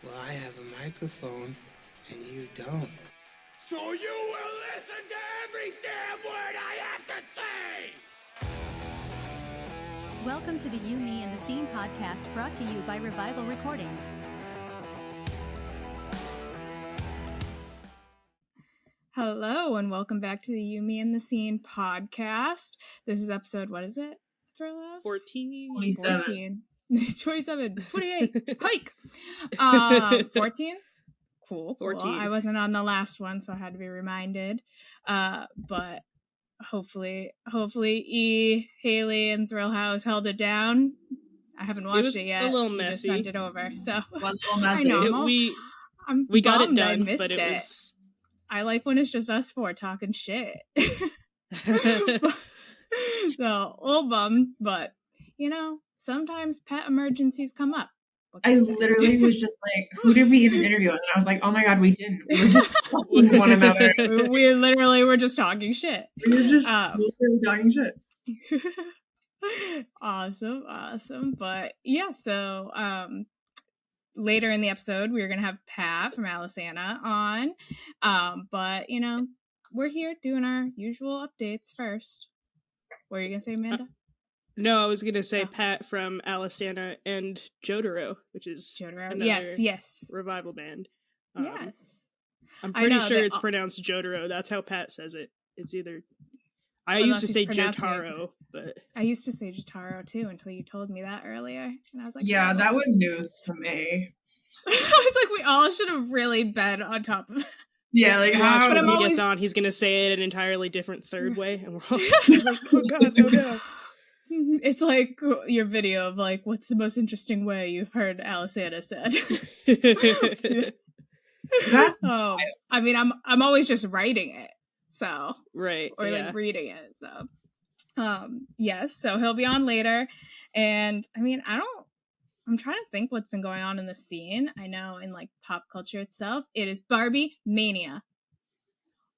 Well, I have a microphone, and you don't. So you will listen to every damn word I have to say! Welcome to the You, Me, and the Scene podcast, brought to you by Revival Recordings. Hello, and welcome back to the You, Me, and the Scene podcast. This is episode, what is it? 14. 27, 28, hike! 14? Cool. 14. I wasn't on the last one, so I had to be reminded. But hopefully E, Haley, and Thrill House held it down. I haven't watched it yet. A little You messy. just sent it over, so One little messy. I know. We got it bummed I done, missed but it was. I like when it's just us four talking shit. So, a little bummed, but, you know, sometimes pet emergencies come up. I literally was just like, who did we even interview? And I was like, oh my god, we didn't. We were just talking to one another. We literally were just talking shit. We were just literally talking shit. Awesome. But, yeah, so, later in the episode, we're going to have Pat from Alesana on. But, you know, we're here doing our usual updates first. What are you going to say, Amanda? No, I was going to say Pat from Alesana and Jotaro, which is another yes. revival band. Yes. I'm pretty sure it's pronounced Jotaro. That's how Pat says it. It's either... I used to say Jotaro, but... I used to say Jotaro, too, until you told me that earlier. And I was like... Yeah, that was news to me. I was like, we all should have really been on top of it. Yeah, like how... When he gets on, he's going to say it an entirely different third way, and we're all like, oh god, oh no. It's like your video of like, what's the most interesting way you've heard Alesana said? That's I mean, I'm always just writing it, so right, or like reading it. So, yes. So he'll be on later, and I mean, I'm trying to think what's been going on in the scene. I know in like pop culture itself, it is Barbie mania.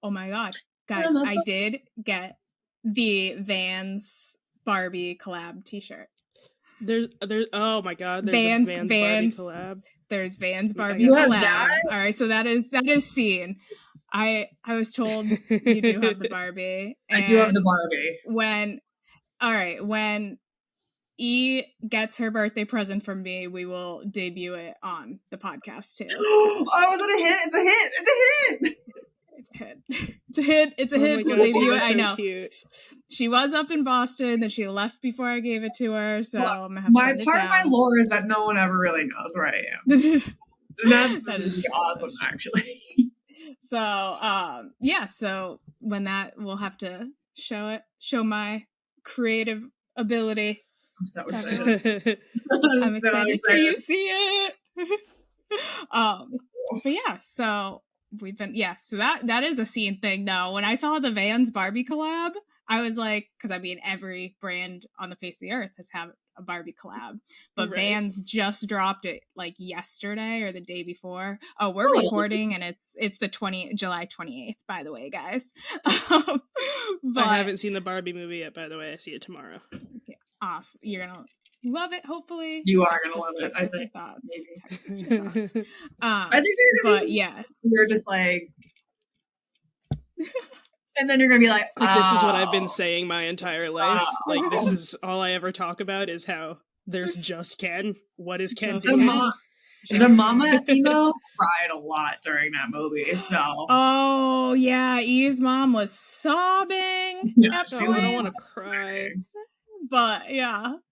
Oh my god, guys! I did get the Vans Barbie collab t-shirt. There's oh my god, there's a Vans Barbie collab. There's Vans Barbie collab. All right, so that is scene. I was told you do have the Barbie. I do have the Barbie. When E gets her birthday present from me, we will debut it on the podcast too. Oh, was it a hit? It's a hit. It's a hit. It's a hit. We'll debut it. So I know. Cute. She was up in Boston, then she left before I gave it to her. So I'm gonna have to part of my lore is that no one ever really knows where I am. That's awesome, actually. So yeah. So when that, we'll have to show my creative ability. I'm so excited. I'm excited for you to see it. But yeah, so we've been so that is a scene thing though. When I saw the Vans Barbie collab, I was like, because I mean every brand on the face of the earth has had a Barbie collab, but right. Vans just dropped it like yesterday or the day before. Oh, we're recording and it's the July 28th, by the way, guys. But I haven't seen the Barbie movie yet, by the way. I see it tomorrow. Okay, awesome. You're gonna love it, hopefully. You are gonna love it. I think. Text your thoughts. I think you're just like, and then you're gonna be like, this is what I've been saying my entire life. Like, this is all I ever talk about is how there's just Ken. What is Ken doing? The mama emo cried a lot during that movie. So. Oh yeah, E's mom was sobbing. Yeah, I don't want to cry. But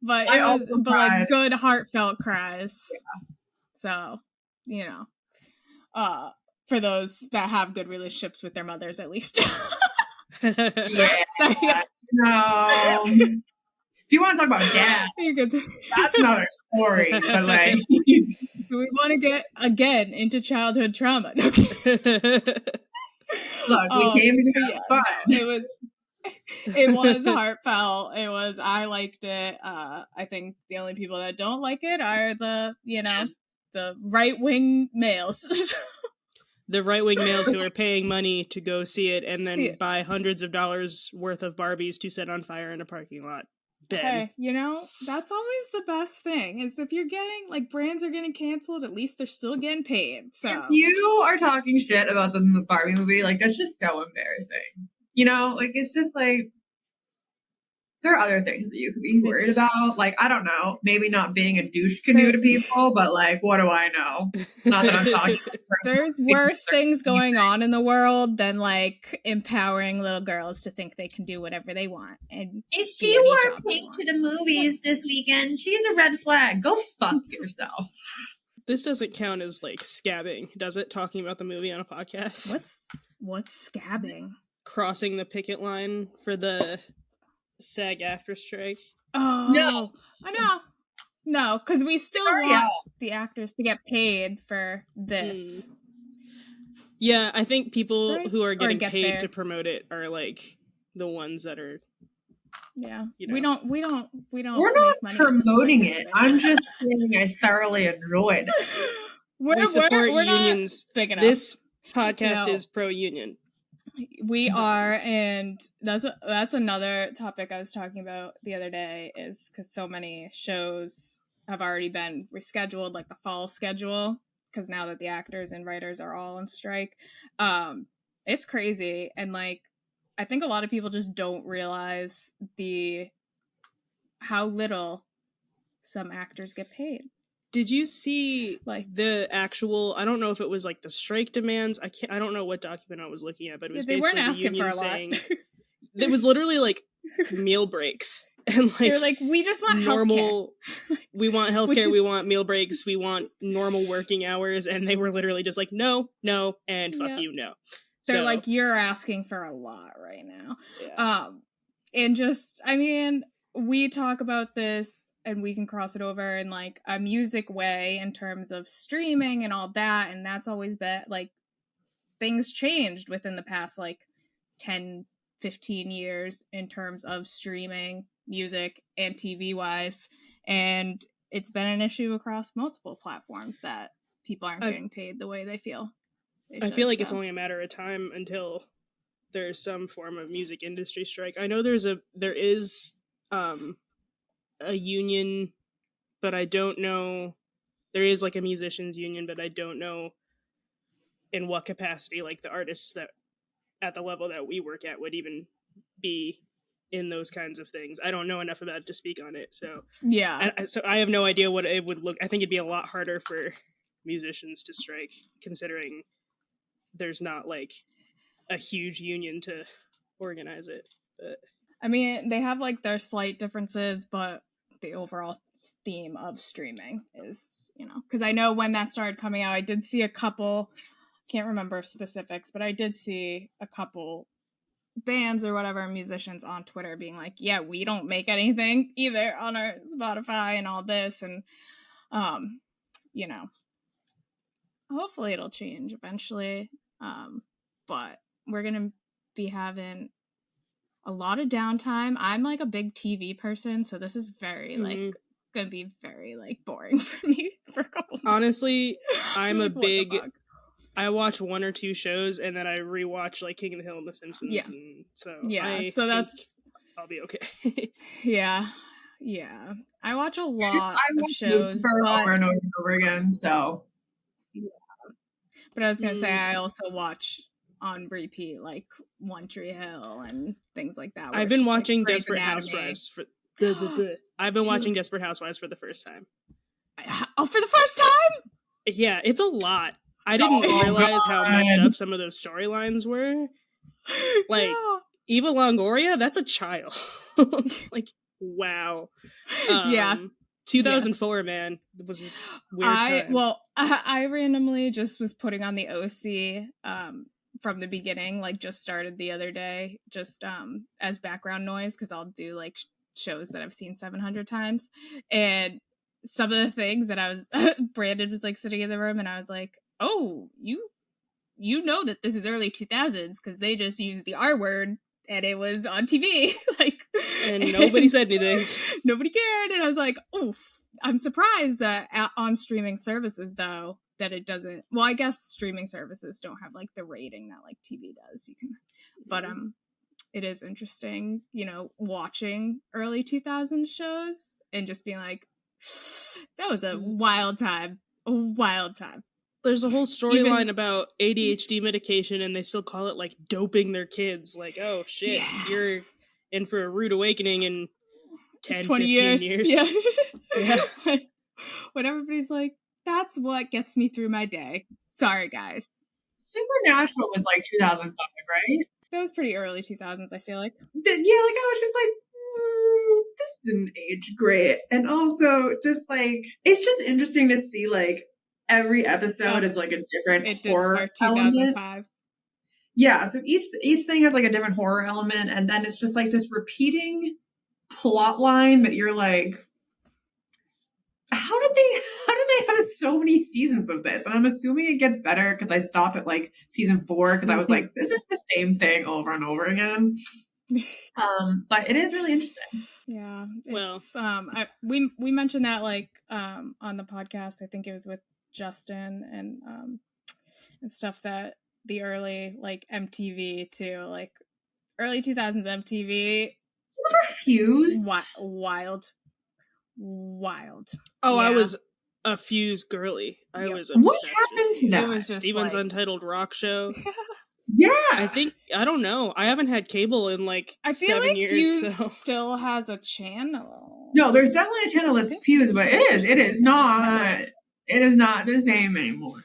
like good heartfelt cries. Yeah. So, you know, for those that have good relationships with their mothers, at least. Yeah. No. If you want to talk about dad, that's another story. But like, we want to get again into childhood trauma. Okay. Look, we came to have fun. It was heartfelt. I liked it. I think the only people that don't like it are the right-wing males. The right-wing males who are paying money to go see it and then buy hundreds of dollars worth of Barbies to set on fire in a parking lot. Ben. Hey, that's always the best thing, is if you're getting, like, brands are getting canceled, at least they're still getting paid, so. If you are talking shit about the Barbie movie, like, that's just so embarrassing. Like, it's just, like, there are other things that you could be worried about. Like, I don't know, maybe not being a douche canoe to people, but, like, what do I know? Not that I'm talking about There's worse things going on in the world than, like, empowering little girls to think they can do whatever they want. And if she wore pink to the movies this weekend, she's a red flag. Go fuck yourself. This doesn't count as, like, scabbing, does it? Talking about the movie on a podcast. What's scabbing? Crossing the picket line for the SAG-AFTRA strike. Oh no, I know. No, because we still want the actors to get paid for this. Yeah, I think people who are getting paid to promote it are, like, the ones that are. Yeah, we don't. We're not promoting it. I'm just saying I thoroughly enjoyed it. We support unions. Big enough. This podcast is pro-union. We are, and that's another topic I was talking about the other day, is because so many shows have already been rescheduled, like the fall schedule, because now that the actors and writers are all on strike. It's crazy, and, like, I think a lot of people just don't realize how little some actors get paid. Did you see, like, the actual, I don't know if it was, like, the strike demands. I don't know what document I was looking at, but it was basically the union saying it was literally, like, meal breaks. And, like, they're like, we just want normal we want healthcare, we want meal breaks, we want normal working hours, and they were literally just like, no, and fuck you, no. They're like, you're asking for a lot right now. Yeah. And just, I mean, we talk about this and we can cross it over in, like, a music way in terms of streaming and all that, and that's always been, like, things changed within the past, like, 10, 15 years in terms of streaming music and TV wise, and it's been an issue across multiple platforms that people aren't getting paid the way they feel. I feel like it's only a matter of time until there's some form of music industry strike. I know there is a union, but I don't know. There is, like, a musicians union, but I don't know in what capacity, like, the artists that at the level that we work at would even be in those kinds of things. I don't know enough about it to speak on it, so yeah. So I have no idea what it would look. I think it'd be a lot harder for musicians to strike, considering there's not, like, a huge union to organize it. But I mean, they have, like, their slight differences, but the overall theme of streaming is, because I know when that started coming out, I did see a couple, can't remember specifics, but I did see a couple bands or whatever, musicians on Twitter being like, yeah, we don't make anything either on our Spotify and all this, and hopefully it'll change eventually, but we're gonna be having a lot of downtime. I'm, like, a big TV person, so this is very like gonna be very, like, boring for me for a couple months. Honestly, I'm like, a big I watch one or two shows and then I rewatch, like, King of the Hill and The Simpsons. Yeah. And so I'll be okay. Yeah. I watch a lot of shows. Lucifer over and over again, so. Yeah. But I was going to say, I also watch on repeat, like, One Tree Hill and things like that. I've been watching Desperate Housewives for... I've been watching Desperate Housewives for the first time. Oh, for the first time? Yeah, it's a lot. I didn't realize how messed up some of those storylines were. Like, Eva Longoria, that's a child. Like, wow. 2004, man. It was a weird time. I randomly just was putting on the OC from the beginning, like, just started the other day, just as background noise, because I'll do, like, shows that I've seen 700 times. And some of the things that I was, Brandon was, like, sitting in the room, and I was like, oh, you know that this is early 2000s because they just used the R word and it was on TV. And nobody said anything. Nobody cared. And I was like, oof. I'm surprised that on streaming services, though, that it doesn't. Well, I guess streaming services don't have, like, the rating that, like, TV does. You can, but it is interesting, you know, watching early 2000s shows and just being like, that was a wild time. A wild time. There's a whole storyline about ADHD medication, and they still call it like doping their kids. Like, oh shit, you're in for a rude awakening in 10, 20 15 years. Yeah. Yeah. When everybody's like, that's what gets me through my day. Sorry, guys. Supernatural was like 2005, right? That was pretty early 2000s, I feel like. Yeah, like I was just like, this didn't age great. And also, just like, it's just interesting to see like every episode is like a different horror element. 2005. Yeah, so each thing has like a different horror element, and then it's just like this repeating plot line that you're like, how did they have so many seasons of this? And I'm assuming it gets better because I stopped at like season 4 because I was like, this is the same thing over and over again. But it is really interesting. Yeah. Well, we mentioned that like on the podcast. I think it was with Justin and stuff, that the early like MTV too, like early 2000s MTV. Remember Fuse? Wild. Oh, yeah. I was a Fuse girly. I was obsessed. What happened to that? It was Steven's Untitled Rock Show. Yeah. I don't know. I haven't had cable in like 7 years. Fuse still has a channel. No, there's definitely a channel that's Fuse, but it is not the same anymore.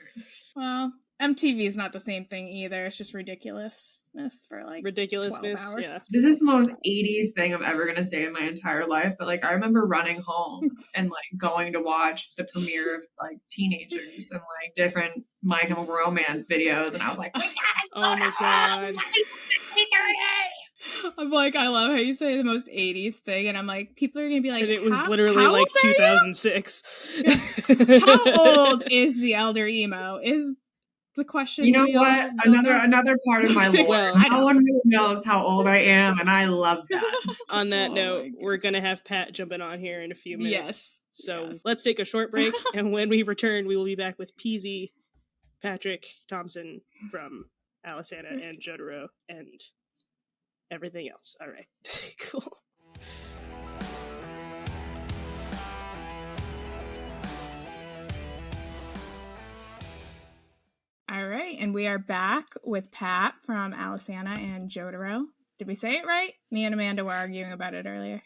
Well, MTV is not the same thing either. It's just ridiculousness for like 12 hours. Yeah. This is the most 80s thing I'm ever gonna say in my entire life, but like I remember running home and like going to watch the premiere of like Teenagers and like different My Chemical Romance videos, and I was like, we gotta oh my god. I'm like, I love how you say the most 80s thing, and I'm like, people are gonna be like, and it was literally like 2006. How old is the elder emo? Is the question. You know what? Another part of my lore. Well, no one really knows how old I am, and I love that. On that note, we're gonna have Pat jumping on here in a few minutes. Yes. So let's take a short break, and when we return, we will be back with Peasy, Patrick Thompson from Alesana and Jotaro, and everything else. All right. Cool. All right, and we are back with Pat from Alesana and Jotaro. Did we say it right? Me and Amanda were arguing about it earlier.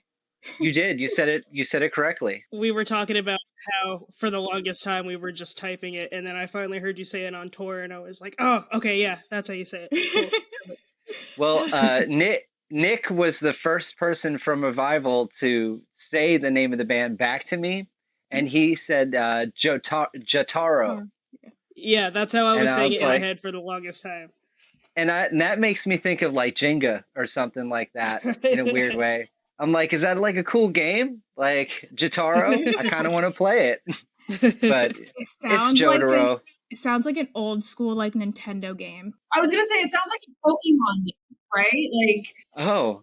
You did. You said it correctly. We were talking about how for the longest time we were just typing it, and then I finally heard you say it on tour, and I was like, oh, okay, yeah, that's how you say it. Cool. Well, Nick was the first person from Revival to say the name of the band back to me, and he said Jotaro. Yeah, that's how I was saying it in my head for the longest time. And that makes me think of like Jenga or something like that in a weird way. I'm like, is that like a cool game? Like Jotaro? I kind of want to play it. But it's Jotaro. It sounds like an old school like Nintendo game. I was going to say, it sounds like a Pokemon game, right? Like, oh,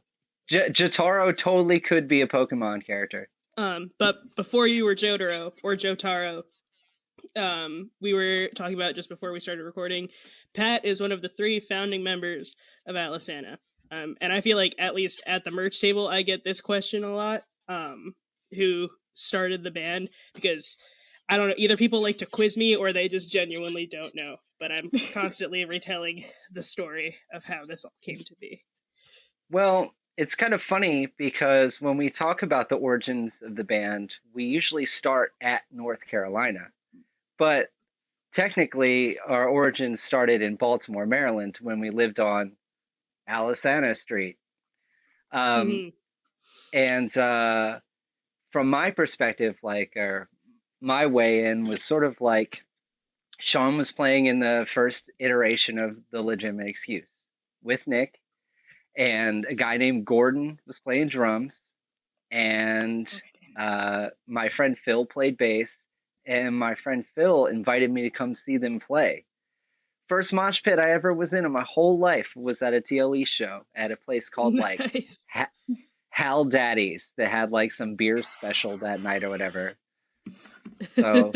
Jotaro totally could be a Pokemon character. But before you were Jotaro or Jotaro, we were talking about just before we started recording, Pat is one of the 3 founding members of Alesana. And I feel like at least at the merch table, I get this question a lot. Who started the band? Because I don't know, either people like to quiz me or they just genuinely don't know. But I'm constantly retelling the story of how this all came to be. Well, it's kind of funny because when we talk about the origins of the band, we usually start at North Carolina. But technically, our origins started in Baltimore, Maryland, when we lived on Alesana Street. And from my perspective, like, my way in was sort of like Sean was playing in the first iteration of The Legitimate Excuse with Nick, and a guy named Gordon was playing drums, and my friend Phil played bass. And my friend Phil invited me to come see them play. First mosh pit I ever was in my whole life was at a TLE show at a place called like Hal Daddy's that had like some beer special that night or whatever. So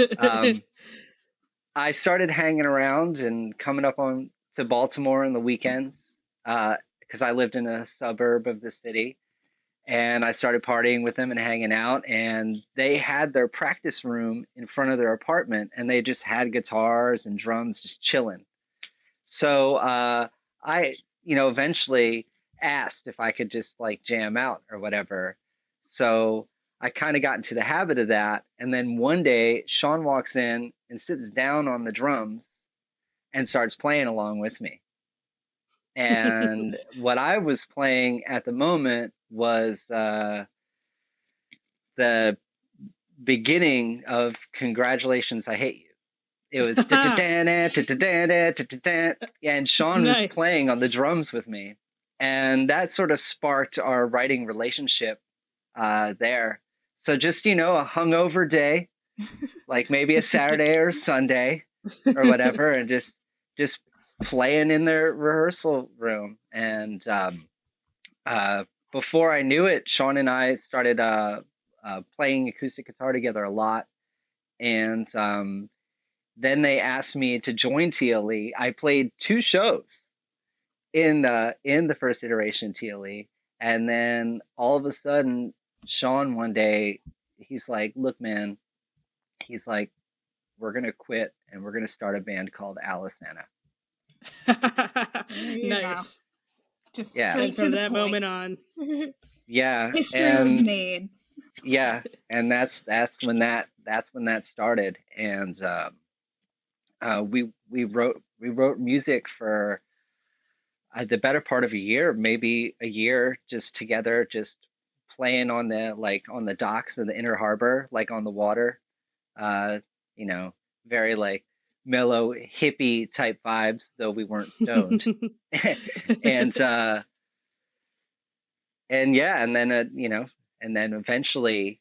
I started hanging around and coming up to Baltimore on the weekends because because I lived in a suburb of the city, and I started partying with them and hanging out. And they had their practice room in front of their apartment, and they just had guitars and drums just chilling. So I, eventually asked if I could just like jam out or whatever. So I kind of got into the habit of that. And then one day, Sean walks in and sits down on the drums and starts playing along with me. And what I was playing at the moment was the beginning of Congratulations, I Hate You. It was and Sean was playing on the drums with me. And that sort of sparked our writing relationship there. So just, a hungover day, like maybe a Saturday or Sunday or whatever, and just playing in the rehearsal room. And before I knew it, Sean and I started playing acoustic guitar together a lot. And then they asked me to join TLE. I played 2 shows in the first iteration of TLE, and then all of a sudden, Sean one day, he's like, "Look, man," he's like, "we're gonna quit and we're gonna start a band called Alesana." Nice. Just straight to the that point. moment on. Yeah, history was made. Yeah, and that's when that started, and we wrote music for the better part of a year, maybe a year, just together, just playing on the docks of the Inner Harbor, like on the water, very like mellow hippie type vibes, though we weren't stoned. and then eventually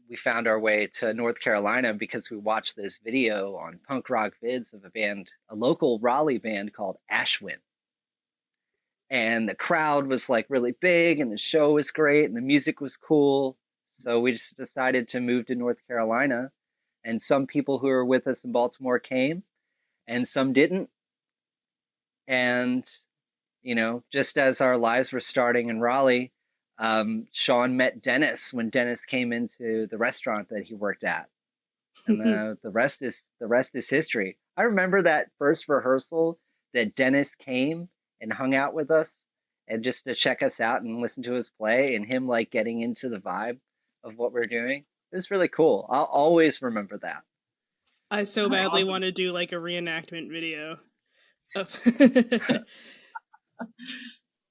we found our way to North Carolina because we watched this video on Punk Rock Vids of a local Raleigh band called Ashwin. And the crowd was like really big, and the show was great, and the music was cool. So we just decided to move to North Carolina. And some people who were with us in Baltimore came, and some didn't. And, just as our lives were starting in Raleigh, Sean met Dennis when Dennis came into the restaurant that he worked at. And the rest is history. I remember that first rehearsal that Dennis came and hung out with us and just to check us out and listen to us play, and him like getting into the vibe of what we're doing. It was really cool. I'll always remember that. I so badly want to do like a reenactment video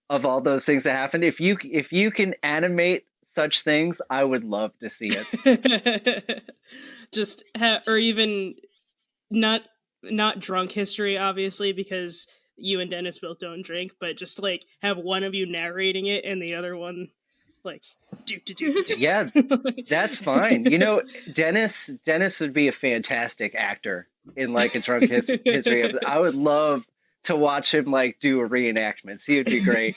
of all those things that happened. If you can animate such things, I would love to see it. Or even not drunk history, obviously, because you and Dennis both don't drink, but just like have one of you narrating it and the other one like do. Yeah, that's fine. Dennis would be a fantastic actor in like a drunk history episode. I would love to watch him like do a reenactment. He would be great.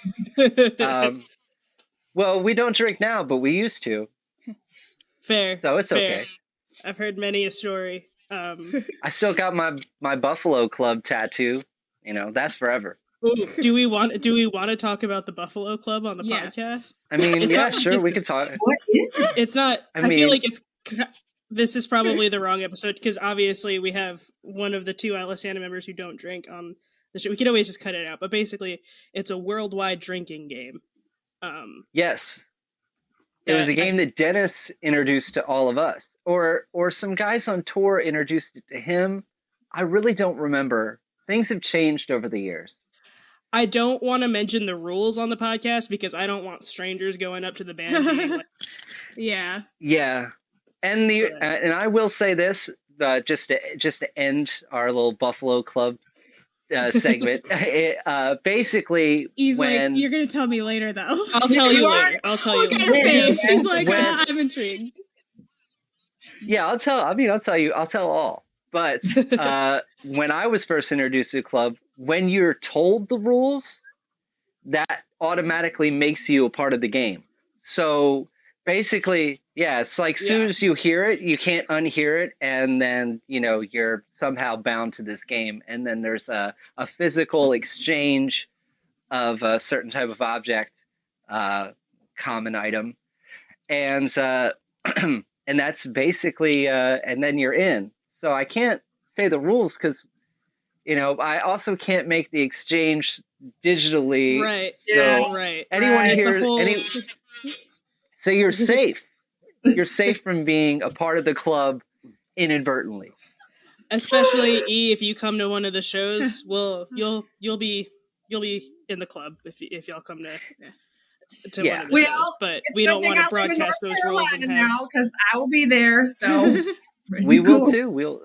Well, we don't drink now, but we used to. Fair. So it's fair. okay. I've heard many a story. I still got my Buffalo Club tattoo. That's forever. Ooh, do we want to talk about the Buffalo Club on the podcast? I mean, sure, we can talk. What is it? It's not. I feel like this is probably the wrong episode because obviously we have one of the 2 Alesana members who don't drink on the show. We could always just cut it out, but basically, it's a worldwide drinking game. Yes, it was a game that Dennis introduced to all of us, or some guys on tour introduced it to him. I really don't remember. Things have changed over the years. I don't want to mention the rules on the podcast because I don't want strangers going up to the band being like, Yeah. And and I will say this, just to end our little Buffalo Club segment. Basically, he's when... like, "You're gonna tell me later, though." I'll tell you later. Look at her face. She's like, "I'm intrigued." Yeah, I'll tell all. But when I was first introduced to the club, when you're told the rules, that automatically makes you a part of the game. So basically, it's like as soon as you hear it, you can't unhear it, and then you're somehow bound to this game. And then there's a physical exchange of a certain type of object, common item, and and that's basically and then you're in. So I can't say the rules because I also can't make the exchange digitally. Right. So Yeah. Right. anyone It's a here, whole. so you're safe. You're safe from being a part of the club inadvertently. Especially E, if you come to one of the shows, you'll be in the club if y'all come to one of the shows. But we don't want to broadcast those rules and have now because I will be there. So we will too. We'll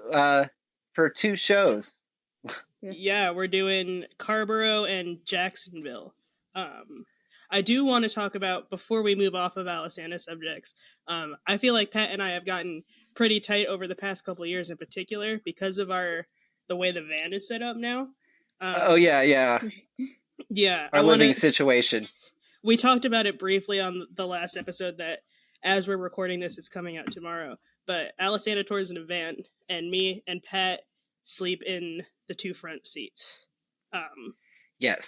for 2 shows. Yeah, we're doing Carborough and Jacksonville. I do want to talk about, before we move off of Alesana subjects, I feel like Pat and I have gotten pretty tight over the past couple of years in particular because of the way the van is set up now. Yeah. Our living situation. We talked about it briefly on the last episode that as we're recording this, it's coming out tomorrow. But Alesana tours in a van, and me and Pat sleep in the 2 front seats. Yes.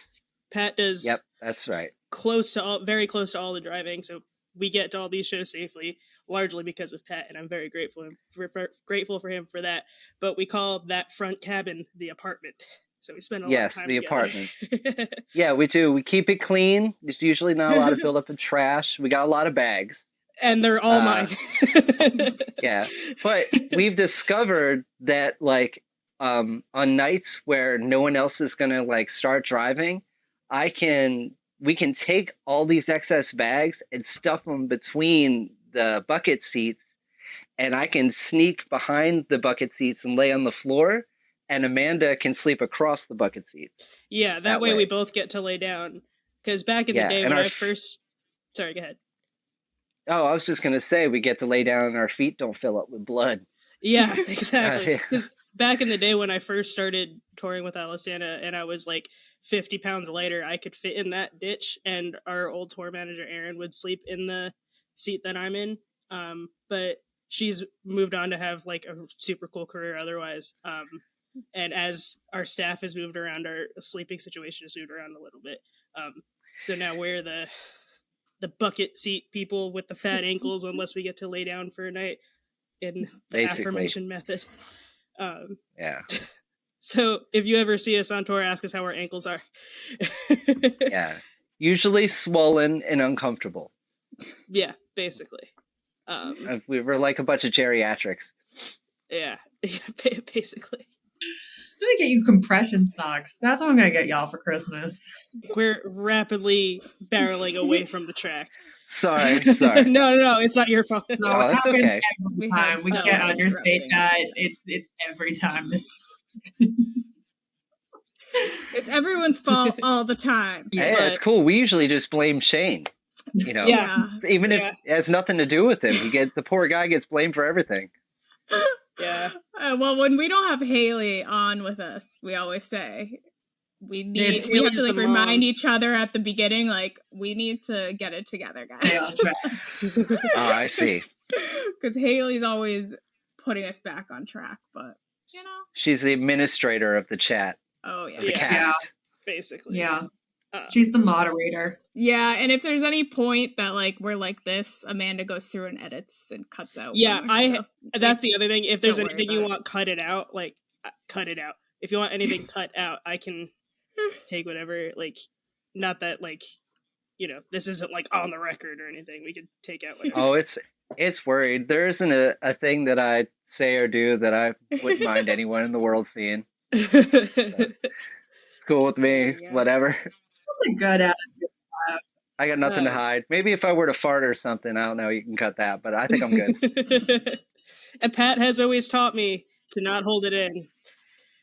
Pat does. Yep, that's right. Very close to all the driving, so we get to all these shows safely, largely because of Pat, and I'm very grateful for him for that. But we call that front cabin the apartment, so we spend a lot of time together. Apartment. Yeah, we do. We keep it clean. There's usually not a lot of buildup of trash. We got a lot of bags, and they're all mine. Yeah, but we've discovered that on nights where no one else is gonna start driving, we can take all these excess bags and stuff them between the bucket seats, and I can sneak behind the bucket seats and lay on the floor, and Amanda can sleep across the bucket seats. Yeah, that way we both get to lay down. Because back in the day when I first... Sorry, go ahead. Oh, I was just going to say, we get to lay down and our feet don't fill up with blood. Yeah, exactly. Because back in the day when I first started touring with Alesana and I was 50 pounds lighter, I could fit in that ditch, and our old tour manager Erin would sleep in the seat that I'm in. But she's moved on to have a super cool career otherwise. And as our staff has moved around, our sleeping situation has moved around a little bit. So now we're the bucket seat people with the fat ankles unless we get to lay down for a night in the aforementioned method. Yeah. So if you ever see us on tour, ask us how our ankles are. Yeah. Usually swollen and uncomfortable. Yeah, basically. We were like a bunch of geriatrics. Yeah, basically. Let me get you compression socks. That's what I'm going to get y'all for Christmas. We're rapidly barreling away from the track. Sorry. No, it's not your fault. No, it's okay. Every time we can't understate that. It's every time. It's everyone's fault all the time. Yeah, it's cool. We usually just blame Shane. Yeah. Even if it has nothing to do with him, the poor guy gets blamed for everything. Yeah. Well, when we don't have Haley on with us, we always say we have to remind each other at the beginning, we need to get it together, guys. Oh, I see. Because Haley's always putting us back on track, but she's the administrator of the chat. Oh yeah. Yeah. Basically. Yeah. She's the moderator. Yeah, and if there's any point that we're like this, Amanda goes through and edits and cuts out. Yeah, that's the other thing. If there's anything you want cut it out, cut it out. If you want anything cut out, I can take whatever. Not that this isn't on the record or anything. We could take out whatever. Oh, it's worried. There isn't a thing that I say or do that I wouldn't mind anyone in the world seeing. So, cool with me. Yeah. Whatever. That's a good attitude. I got nothing to hide. Maybe if I were to fart or something, I don't know, you can cut that, but I think I'm good. And Pat has always taught me to not hold it in.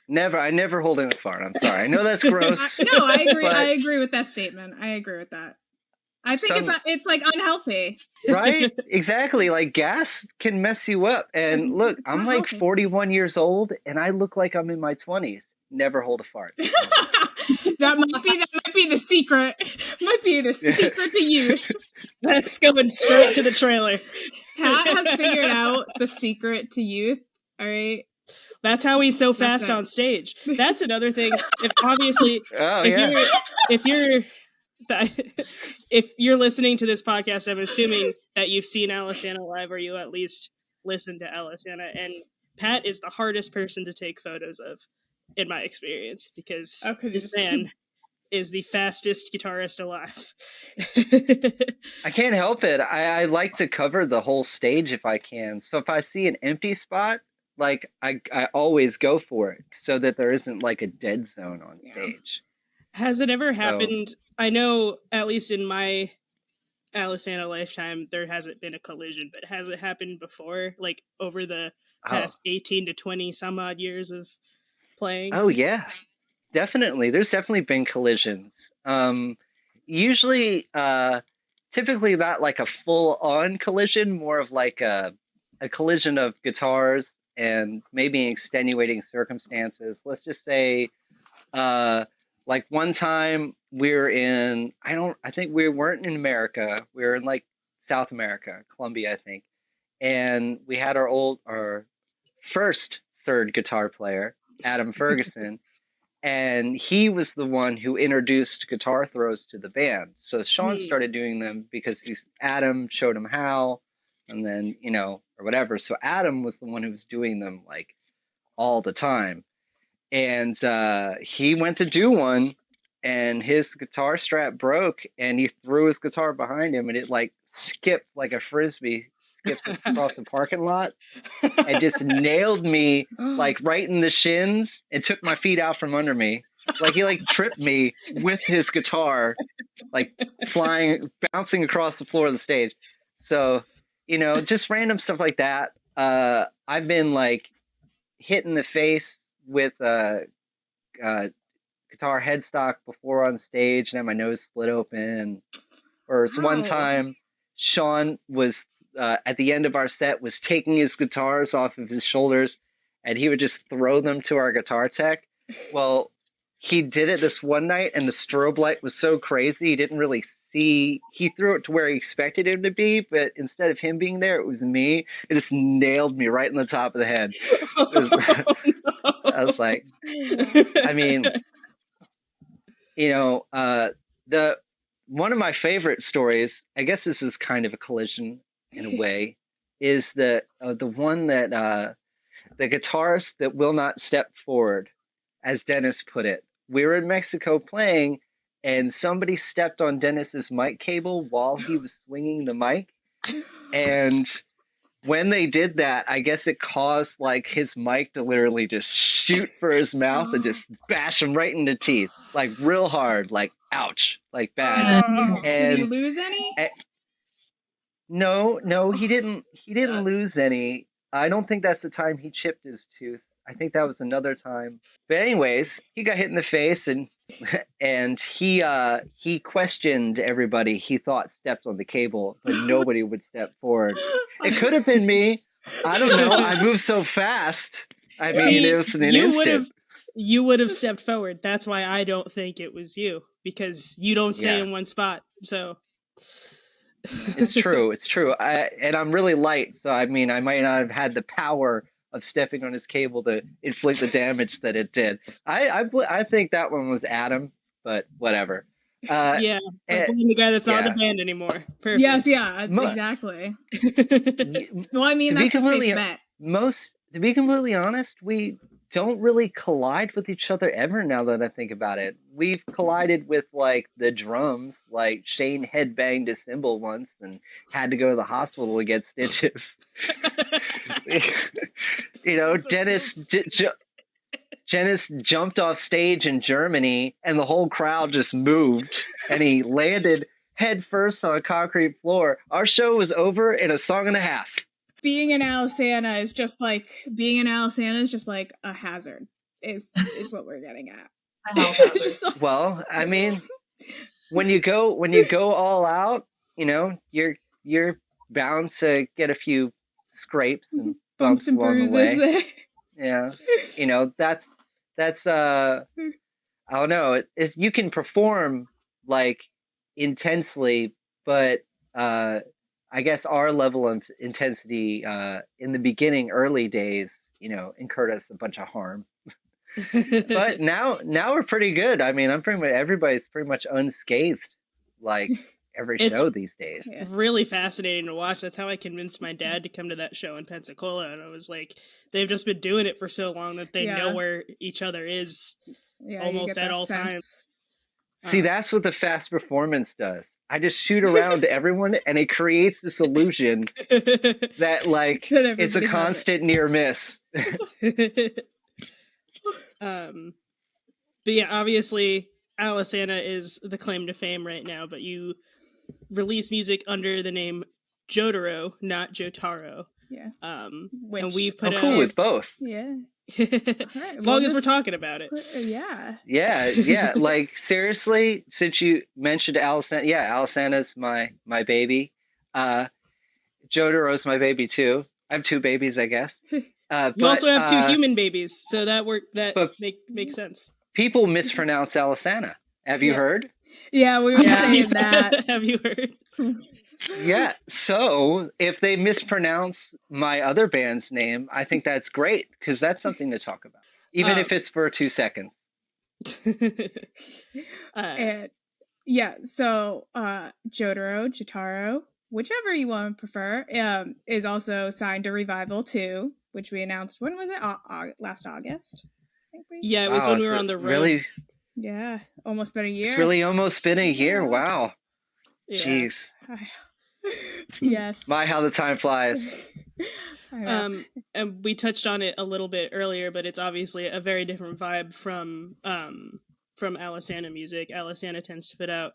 I never hold in a fart. I'm sorry. I know that's gross. No, I agree. I agree with that statement. I agree with that. I think it's unhealthy. Right? Exactly. Gas can mess you up. And look, I'm 41 years old and I look like I'm in my 20s. Never hold a fart. That might be the secret. Might be the secret to youth. That's going straight to the trailer. Pat has figured out the secret to youth. All right. That's how he's so fast on stage. That's another thing. If you're listening to this podcast, I'm assuming that you've seen Alesana live, or you at least listen to Alesana. And Pat is the hardest person to take photos of, in my experience, because this man is the fastest guitarist alive. I can't help it. I like to cover the whole stage if I can. So if I see an empty spot, like I always go for it so that there isn't like a dead zone on stage. Has it ever happened? I know, at least in my Alesana lifetime, there hasn't been a collision, but has it happened before, like over the past 18 to 20 some odd years of playing? Oh yeah, definitely. There's definitely been collisions. Usually, typically not like a full-on collision, more of like a collision of guitars and maybe extenuating circumstances. Let's just say, like one time we were in, I think we weren't in America. We were in like South America, Colombia, I think. And we had our first third guitar player, Adam Ferguson, and he was the one who introduced guitar throws to the band. So Sean started doing them because Adam showed him how, and then, or whatever. So Adam was the one who was doing them like all the time. And he went to do one, and his guitar strap broke, and he threw his guitar behind him, and it like skipped like a frisbee, skipped across the parking lot, and just nailed me like right in the shins, and took my feet out from under me. Like he like tripped me with his guitar, like bouncing across the floor of the stage. So, just random stuff like that. I've been like hit in the face with a guitar headstock before on stage, and had my nose split open. Or one time, Sean was at the end of our set was taking his guitars off of his shoulders, and he would just throw them to our guitar tech. Well, he did it this one night, and the strobe light was so crazy he didn't really see. He threw it to where he expected him to be, but instead of him being there, it was me. It just nailed me right in the top of the head. I was like, I mean, one of my favorite stories, I guess this is kind of a collision in a way, is the one that the guitarist that will not step forward, as Dennis put it. We were in Mexico playing, and somebody stepped on Dennis's mic cable while he was swinging the mic, and when they did that, I guess it caused like his mic to literally just shoot for his mouth and just bash him right in the teeth, like real hard, like ouch, like bad. And did he lose any? No, he didn't lose any. I don't think that's the time he chipped his tooth. I think that was another time. But anyways, he got hit in the face, and he questioned everybody he thought stepped on the cable, but nobody would step forward. It could have been me. I don't know. I moved so fast. I mean, it was an instant. You would have stepped forward. That's why I don't think it was you, because you don't stay in one spot. So It's true. And I'm really light, so I mean, I might not have had the power of stepping on his cable to inflict the damage that it did. I think that one was Adam, but whatever. I'm the guy that's not in the band anymore. Perfect. Yes, exactly. Well, I mean, that's a safe bet. To be completely honest, we don't really collide with each other ever now that I think about it. We've collided with like the drums, like Shane headbanged a cymbal once and had to go to the hospital to get stitches. Dennis jumped off stage in Germany and the whole crowd just moved and he landed head first on a concrete floor. Our show was over in a song and a half. Being in Alesana is just like a hazard. Is what we're getting at. Well, I mean, when you go all out, you're bound to get a few scrapes and bumps and along bruises the way. Yeah, that's I don't know. You can perform like intensely, but I guess our level of intensity in the beginning, early days, incurred us a bunch of harm. But now we're pretty good. I mean, everybody's pretty much unscathed, like every It's show these days. Yeah. really fascinating to watch. That's how I convinced my dad to come to that show in Pensacola, and I was like, they've just been doing it for so long that they know where each other is almost at all times. See, that's what the fast performance does. I just shoot around to everyone, and it creates this illusion that like it's a constant near miss. But yeah, obviously Alesana is the claim to fame right now, but you release music under the name Jotaro, not Jotaro. Yeah. And we've put cool with both. Yeah. As long as we're talking about it. Yeah. Yeah. Like seriously, since you mentioned Alesana, Alesana's my baby. Jotaro's my baby too. I have two babies, I guess. You also have two human babies, so that makes sense. People mispronounce Alesana. Have you heard? Yeah, we were saying that. Have you heard? Yeah. So if they mispronounce my other band's name, I think that's great because that's something to talk about, even if it's for 2 seconds. So Jotaro, whichever you want to prefer, is also signed to Revival 2, which we announced. When was it? Last August, I think. It was when we were on the road. Really? Yeah, almost been a year. It's really almost been a year. Wow. Yeah. Jeez. Yes. My, how the time flies. And we touched on it a little bit earlier, but it's obviously a very different vibe from Alesana music. Alesana tends to put out,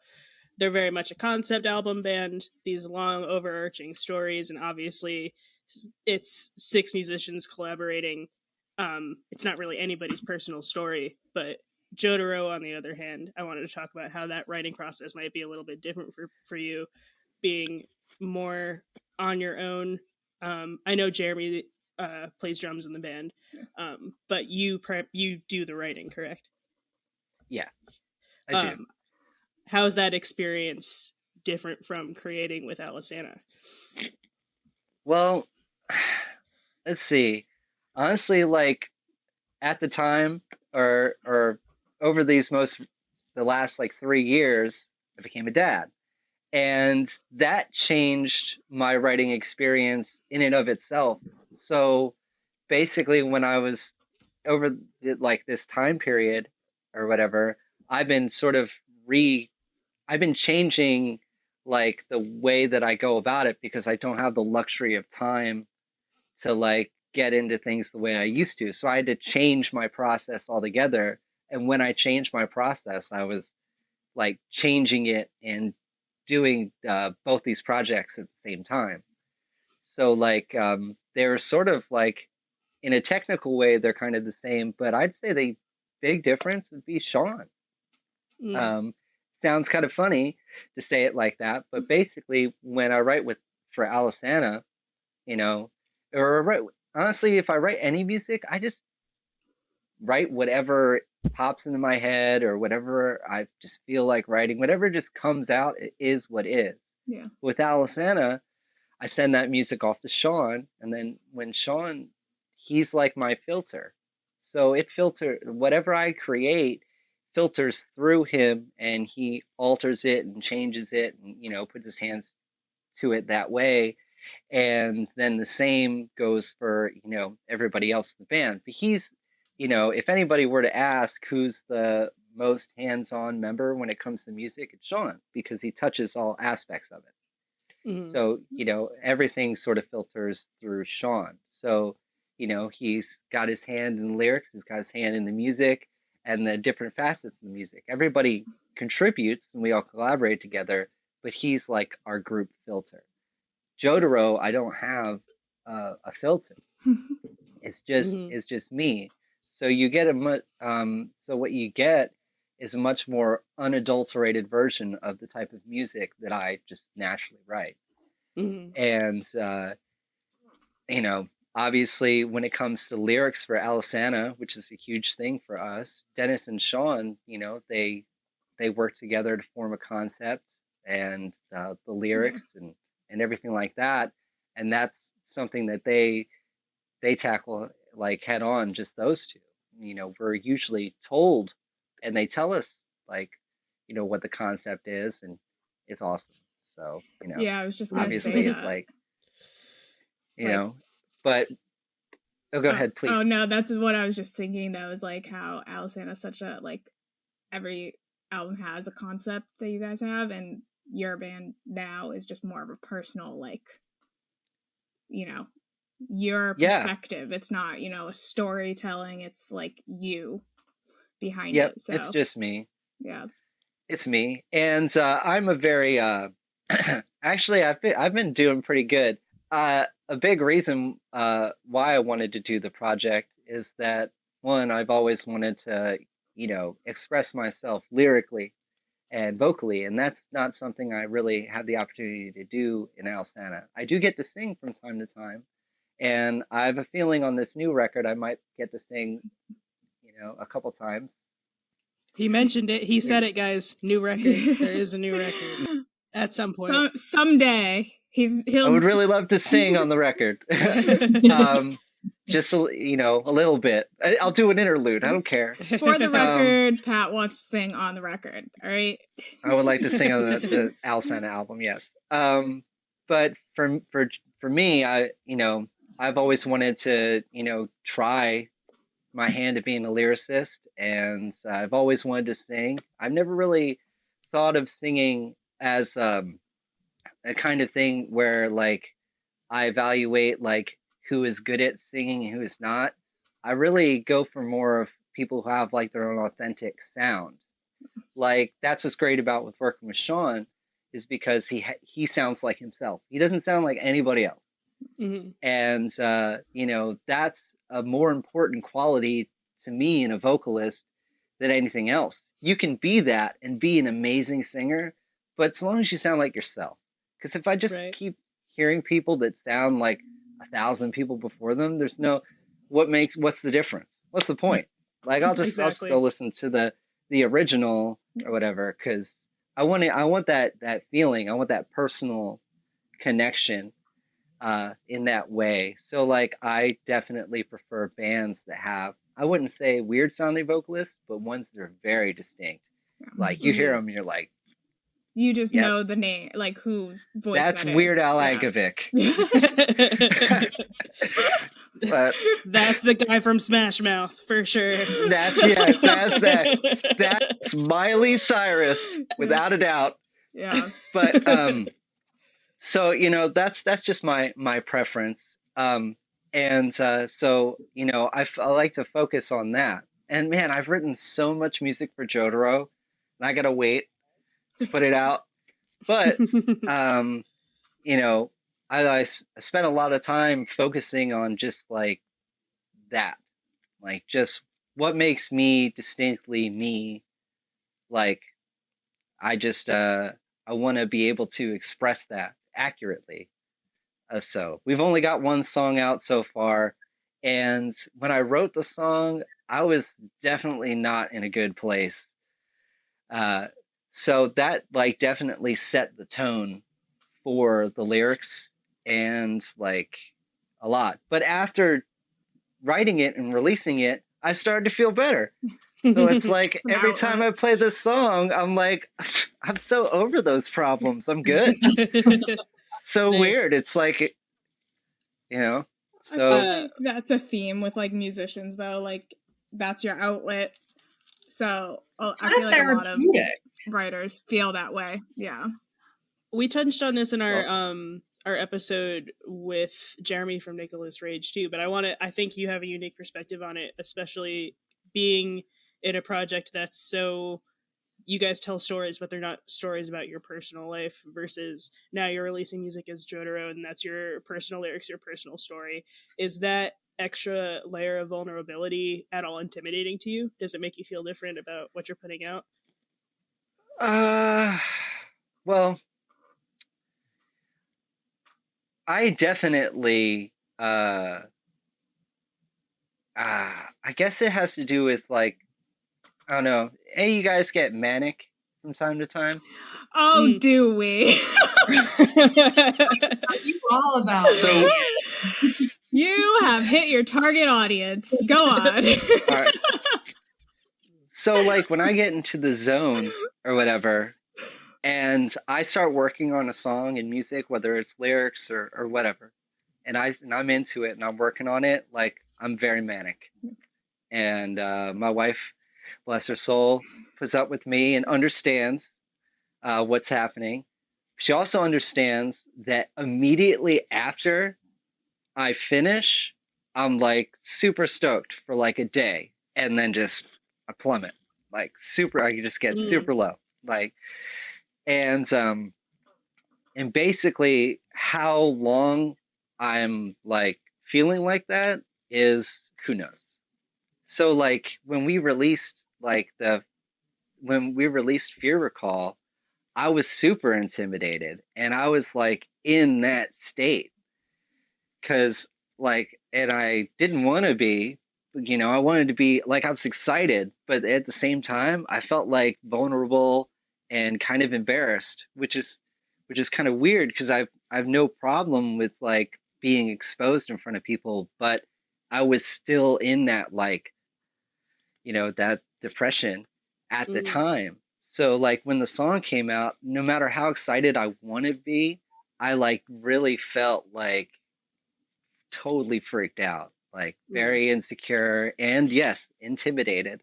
they're very much a concept album band, these long overarching stories, and obviously it's 6 musicians collaborating. It's not really anybody's personal story, but Jotaro, on the other hand, I wanted to talk about how that writing process might be a little bit different for you, being more on your own. I know Jeremy plays drums in the band, but you do the writing, correct? Yeah, I do. How's that experience different from creating with Alesana? Well, let's see. Honestly, like at the time or over the last like 3 years, I became a dad. And that changed my writing experience in and of itself. So basically when I was over like this time period or whatever, I've been changing like the way that I go about it because I don't have the luxury of time to like get into things the way I used to. So I had to change my process altogether. And when I changed my process, I was like changing it and doing both these projects at the same time. So like they're sort of like in a technical way, they're kind of the same, but I'd say the big difference would be Sean. Sounds kind of funny to say it like that, but basically when I write for Alesana, honestly, if I write any music, I just write whatever pops into my head or whatever I just feel like writing, whatever just comes out, it is what is. Yeah. With Alesana, I send that music off to Sean, and then when Sean, he's like my filter. So whatever I create filters through him, and he alters it and changes it and, puts his hands to it that way. And then the same goes for, everybody else in the band. But he's, if anybody were to ask who's the most hands-on member when it comes to music, it's Sean, because he touches all aspects of it. Mm-hmm. So, everything sort of filters through Sean. So, he's got his hand in the lyrics, he's got his hand in the music and the different facets of the music. Everybody contributes and we all collaborate together, but he's like our group filter. Jotaro, I don't have a filter. It's just me. So you get so what you get is a much more unadulterated version of the type of music that I just naturally write. Mm-hmm. And obviously when it comes to lyrics for Alesana, which is a huge thing for us, Dennis and Sean, they work together to form a concept and the lyrics and everything like that. And that's something that they tackle like head on, just those two. We're usually told, and they tell us like, what the concept is, and it's awesome. So, Yeah, I was just gonna say obviously it's that. like, but go ahead, please. Oh no, that's what I was just thinking. That was like how Alesana is such a like every album has a concept that you guys have, and your band now is just more of a personal like, your perspective. It's not a storytelling. It's like you behind it. So it's just me. Yeah, it's me, and I'm a very actually I've been doing pretty good. A big reason why I wanted to do the project is that, one, I've always wanted to, express myself lyrically and vocally, and that's not something I really have the opportunity to do in Alesana. I do get to sing from time to time, and I have a feeling on this new record I might get to sing, a couple times. He mentioned it. He said it, guys. New record. There is a new record at some point. Someday. I would really love to sing on the record. Just a little bit. I'll do an interlude. I don't care. For the record, Pat wants to sing on the record. All right. I would like to sing on the Alesana album. Yes. But for me, I've always wanted to try my hand at being a lyricist, and I've always wanted to sing. I've never really thought of singing as a kind of thing where like I evaluate like who is good at singing and who is not. I really go for more of people who have like their own authentic sound. Like that's what's great about with working with Sean, is because he sounds like himself. He doesn't sound like anybody else. Mm-hmm. And that's a more important quality to me in a vocalist than anything else. You can be that and be an amazing singer, but as long as you sound like yourself. Because if I just keep hearing people that sound like 1,000 people before them, there's what's the difference? What's the point? Like I'll just go listen to the original or whatever, because I want that feeling. I want that personal connection in that way. So like I definitely prefer bands that have, I wouldn't say weird sounding vocalists, but ones that are very distinct. Like you hear them and you're like, you just know the name, like whose voice that's that Weird is. Al Yankovic. But that's the guy from Smash Mouth for sure. That's Miley Cyrus without a doubt. Yeah. But so that's just my preference. So I like to focus on that. And man, I've written so much music for Jotaro, and I gotta wait to put it out. But I spent a lot of time focusing on just like that, like just what makes me distinctly me. Like I want to be able to express that accurately. So we've only got one song out so far, and when I wrote the song, I was definitely not in a good place. So that like definitely set the tone for the lyrics and like a lot. But after writing it and releasing it, I started to feel better. So it's like every time I play this song, I'm like, I'm so over those problems. I'm good. So weird. It's like, So I feel like that's a theme with like musicians, though. Like that's your outlet. So I feel like a lot of writers feel that way. Yeah. We touched on this in our episode with Jeremy from Nicholas Rage too, but I think you have a unique perspective on it, especially being in a project that's so, you guys tell stories, but they're not stories about your personal life, versus now you're releasing music as Jotaro and that's your personal lyrics, your personal story. Is that extra layer of vulnerability at all intimidating to you? Does it make you feel different about what you're putting out? Well, I definitely I guess it has to do with like, I don't know. Hey, you guys get manic from time to time? Oh, do we? What are you all about? So You have hit your target audience. Go on. All right. So like when I get into the zone or whatever, and I start working on a song in music, whether it's lyrics or whatever, and I'm into it and I'm working on it, like I'm very manic. And my wife, bless her soul, puts up with me and understands what's happening. She also understands that immediately after I finish, I'm like super stoked for like a day, and then just I plummet like super. I just get super low, like and basically how long I'm like feeling like that is who knows. So like when we released Fear Recall, I was super intimidated, and I was like in that state because and I didn't want to be, I wanted to be like, I was excited, but at the same time I felt like vulnerable and kind of embarrassed, which is kind of weird because I've no problem with like being exposed in front of people, but I was still in that that depression at the time. So like when the song came out, no matter how excited I want to be, I like really felt like totally freaked out, like very insecure and yes, intimidated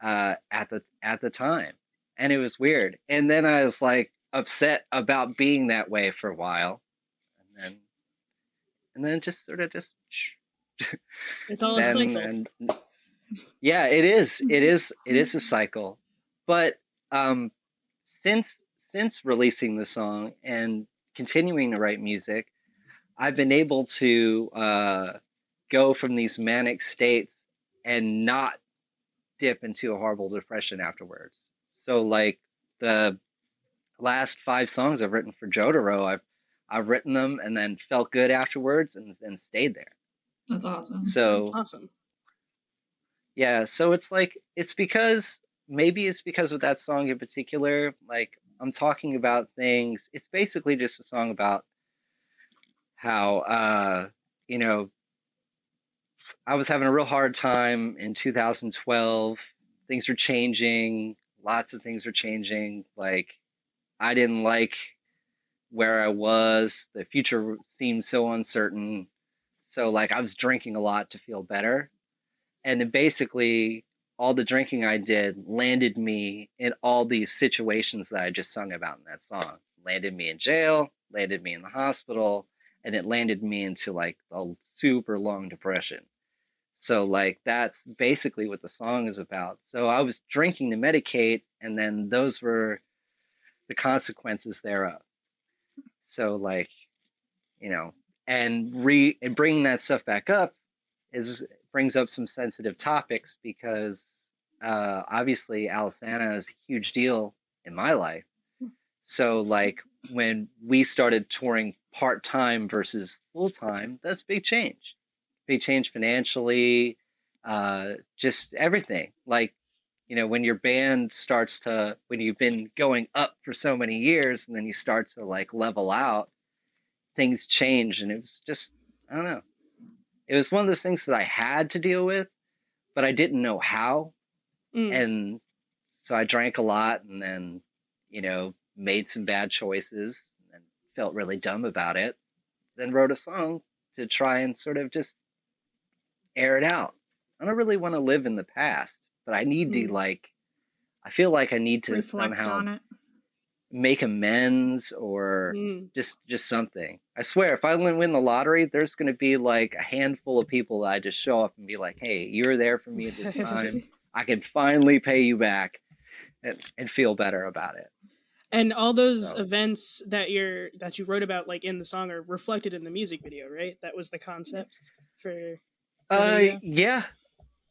at the time. And it was weird. And then I was like upset about being that way for a while. And then just sort of just it's all a cycle. And yeah, it is a cycle. But since releasing the song and continuing to write music, I've been able to go from these manic states and not dip into a horrible depression afterwards. So like the last 5 songs I've written for Jotaro, I've written them and then felt good afterwards and stayed there. That's awesome. So awesome. Yeah, so it's because with that song in particular, like I'm talking about things. It's basically just a song about how I was having a real hard time in 2012. Things are changing. Lots of things are changing. Like I didn't like where I was. The future seemed so uncertain. So like I was drinking a lot to feel better. And then basically all the drinking I did landed me in all these situations that I just sung about in that song. Landed me in jail, landed me in the hospital, and it landed me into like a super long depression. So like that's basically what the song is about. So I was drinking to medicate, and then those were the consequences thereof. So like, and bringing that stuff back up brings up some sensitive topics because obviously Alesana is a huge deal in my life. So like when we started touring part-time versus full-time, that's a big change. Big change financially, just everything. Like, when your band when you've been going up for so many years and then you start to like level out, things change. And it was just, I don't know. It was one of those things that I had to deal with, but I didn't know how. And so I drank a lot and then, made some bad choices and felt really dumb about it. Then wrote a song to try and sort of just air it out. I don't really want to live in the past, but I need to I feel like I need to reflect somehow on it, make amends or just something. I swear, if I win the lottery, there's going to be like a handful of people that I just show up and be like, hey, you were there for me at this time. I can finally pay you back and feel better about it. And all those events that you wrote about like in the song are reflected in the music video, right? That was the concept for yeah.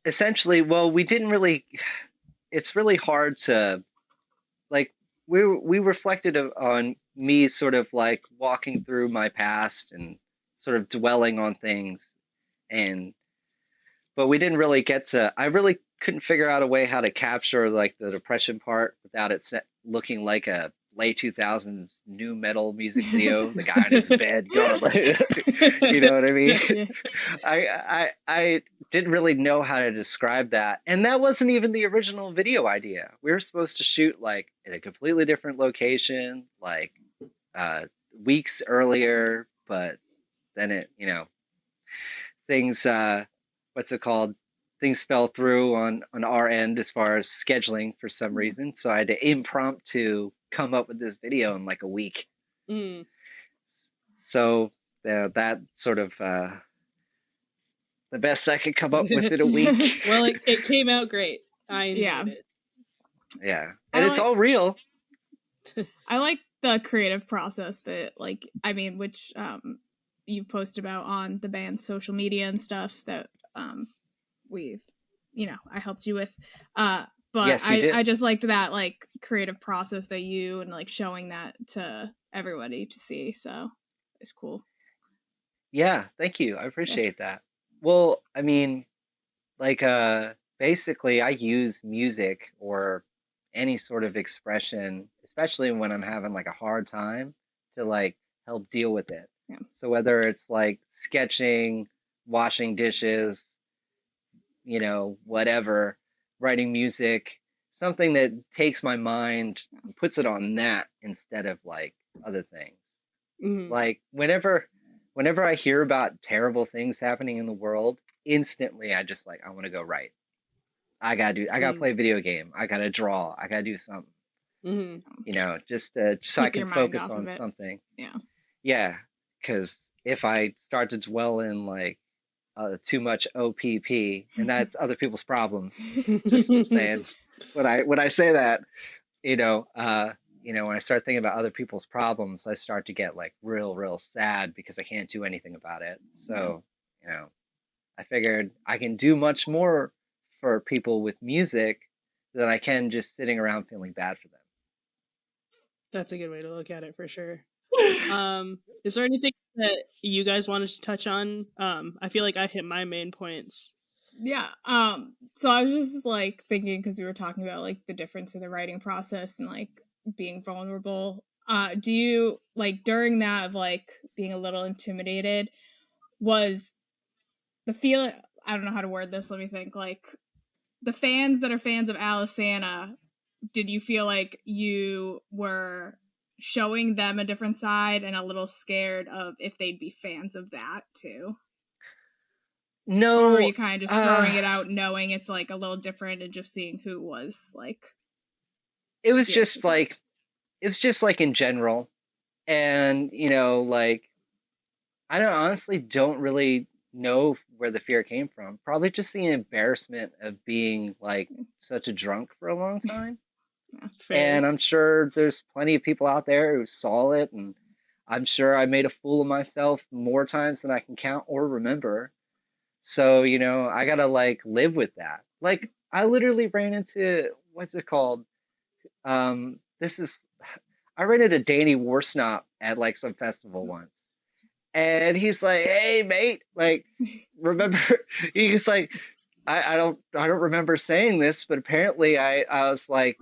Essentially, well, we didn't really, it's really hard to like we reflected on me sort of like walking through my past and sort of dwelling on things, but we didn't really I really couldn't figure out a way how to capture like the depression part without it looking like a late 2000s new metal music video, the guy in his bed going like, you know what I mean? Yeah. I didn't really know how to describe that. And that wasn't even the original video idea. We were supposed to shoot like in a completely different location, like weeks earlier, but then it, things what's it called? Things fell through on our end as far as scheduling for some reason. So I had to impromptu come up with this video in like a week. Mm. So that sort of the best I could come up with in a week. Well, it came out great. I enjoyed it. Yeah. And it's all real. I like the creative process that, like, I mean, which you've posted about on the band's social media and stuff that we've, I helped you with. But yes, I just liked that, like, creative process that you and, like, showing that to everybody to see. So it's cool. Yeah, thank you. I appreciate that. Well, I mean, like, basically, I use music or any sort of expression, especially when I'm having like a hard time, to like help deal with it. Yeah. So whether it's like sketching, washing dishes, whatever, writing music, something that takes my mind and puts it on that instead of like other things. Mm-hmm. Like whenever I hear about terrible things happening in the world, instantly I just like, I want to go write. I gotta play a video game. I gotta draw. I gotta do something. Mm-hmm. Just so I can focus on something. Yeah. Yeah, because if I start to dwell in like too much OPP, and that's other people's problems. Just saying. When I say that, when I start thinking about other people's problems, I start to get like real sad because I can't do anything about it. So, I figured I can do much more for people with music than I can just sitting around feeling bad for them. That's a good way to look at it for sure. Is there anything that you guys wanted to touch on? I feel like I hit my main points. Yeah. So I was just like thinking, because we were talking about like the difference in the writing process and like being vulnerable. Do you like during that of like being a little intimidated, was the feeling, I don't know how to word this, let me think, like the fans that are fans of Alesana, did you feel like you were showing them a different side and a little scared of if they'd be fans of that too? No. Or were you kind of just throwing it out knowing it's like a little different and just seeing who was like? It was just like in general. And, like, I honestly don't really know where the fear came from. Probably just the embarrassment of being like such a drunk for a long time. And I'm sure there's plenty of people out there who saw it, and I'm sure I made a fool of myself more times than I can count or remember. So, I gotta like live with that. Like I literally ran into, what's it called? I ran into Danny Warsnop at like some festival once. And he's like, "Hey, mate, like, remember?" He's like, "I don't remember saying this, but apparently I was like,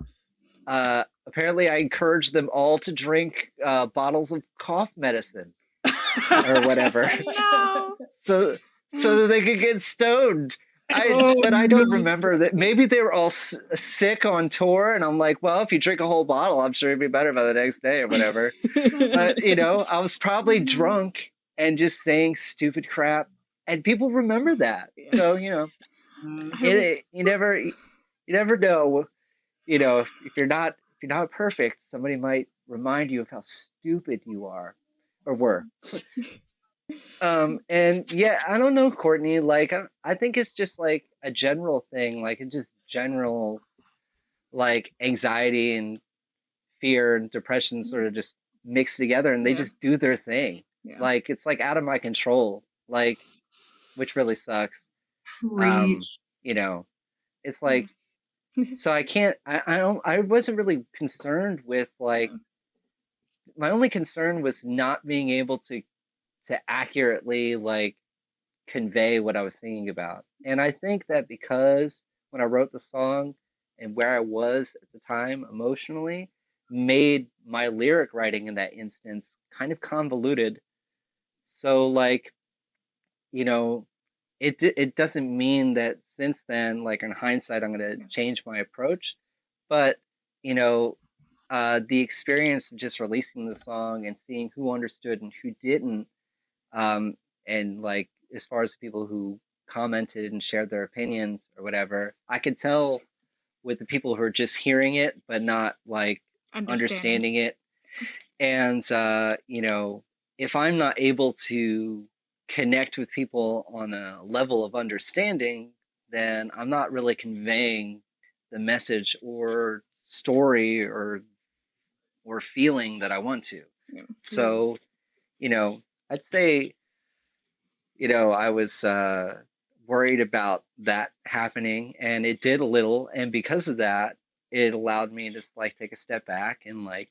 apparently I encouraged them all to drink bottles of cough medicine or whatever, No. so that they could get stoned." But I don't remember that. Maybe they were all sick on tour, and I'm like, well, if you drink a whole bottle, I'm sure you'll be better by the next day or whatever. But I was probably drunk and just saying stupid crap, and people remember that. So you never know. If you're not perfect, somebody might remind you of how stupid you are or were. And yeah, I don't know, Courtney, like I think it's just like a general thing, like it's just general like anxiety and fear and depression sort of just mixed together, and they just do their thing. Like it's like out of my control, like, which really sucks. Preach. It's like, so I wasn't really concerned with like, my only concern was not being able to accurately like convey what I was thinking about. And I think that because when I wrote the song and where I was at the time emotionally, made my lyric writing in that instance kind of convoluted. So like, you know, it doesn't mean that since then, like in hindsight, I'm going to change my approach, but you know, the experience of just releasing the song and seeing who understood and who didn't, and like as far as people who commented and shared their opinions or whatever, I could tell with the people who are just hearing it but not like understanding it. And you know, if I'm not able to connect with people on a level of understanding, then I'm not really conveying the message or story or feeling that I want to. Yeah. So, you know, I'd say, you know, I was worried about that happening, and it did a little, and because of that, it allowed me to like take a step back and like,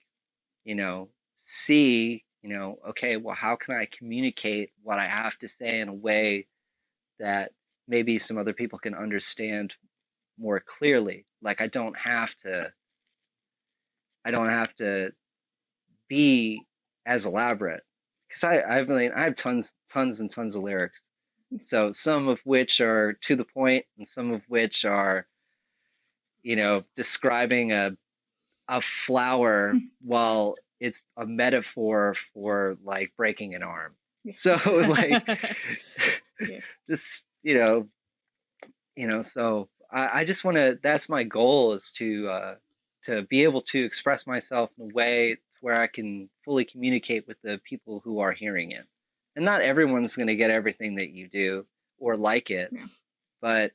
you know, see, you know, okay, well, how can I communicate what I have to say in a way that maybe some other people can understand more clearly? Like I don't have to be as elaborate because I have tons and tons of lyrics. So some of which are to the point and some of which are, you know, describing a flower while it's a metaphor for like breaking an arm. So like just, so I just want to, that's my goal, is to be able to express myself in a way where I can fully communicate with the people who are hearing it. And not everyone's going to get everything that you do or like it, but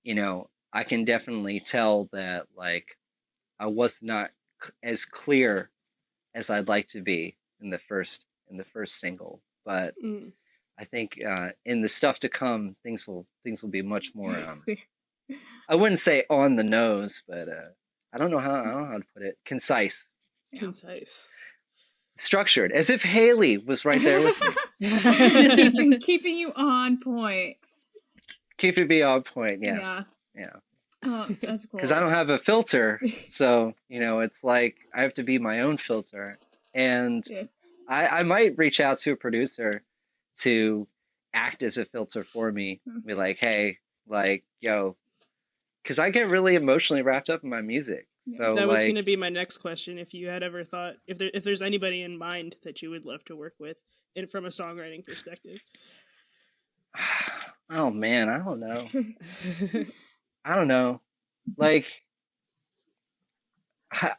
you know, I can definitely tell that like I was not as clear as I'd like to be in the first single, but I think in the stuff to come, things will be much more. I wouldn't say on the nose, but I don't know how to put it. Concise, structured, as if Haley was right there with me, keeping you on point. Keeping me on point, yeah. Oh, that's cool. Because I don't have a filter, so you know, it's like I have to be my own filter, and I might reach out to a producer to act as a filter for me. Be like, hey, like, yo, because I get really emotionally wrapped up in my music. So that was going to be my next question. If you had ever thought, if there's anybody in mind that you would love to work with, from a songwriting perspective. Oh man, I don't know. I don't know. Like,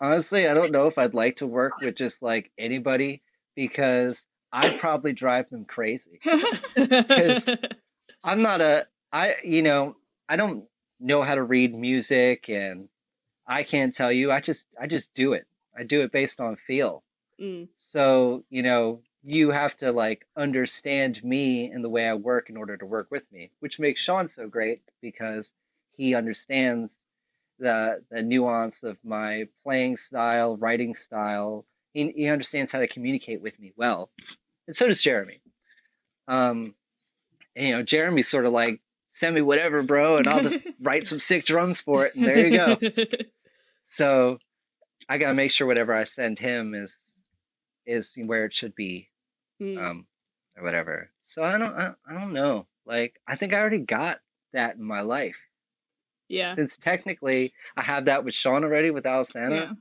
honestly, I don't know if I'd like to work with just like anybody, because I'd probably drive them crazy. I'm not I don't know how to read music, and I can't tell you. I just do it. I do it based on feel. So, you know, you have to like understand me and the way I work in order to work with me, which makes Sean so great because he understands the nuance of my playing style, writing style. He understands how to communicate with me well. And so does Jeremy. And, you know, Jeremy's sort of like, send me whatever, bro, and I'll just write some sick drums for it, and there you go. So I gotta make sure whatever I send him is where it should be, or whatever. So I don't know. Like, I think I already got that in my life. Yeah. Since technically I have that with Sean already, with Alesana. Yeah.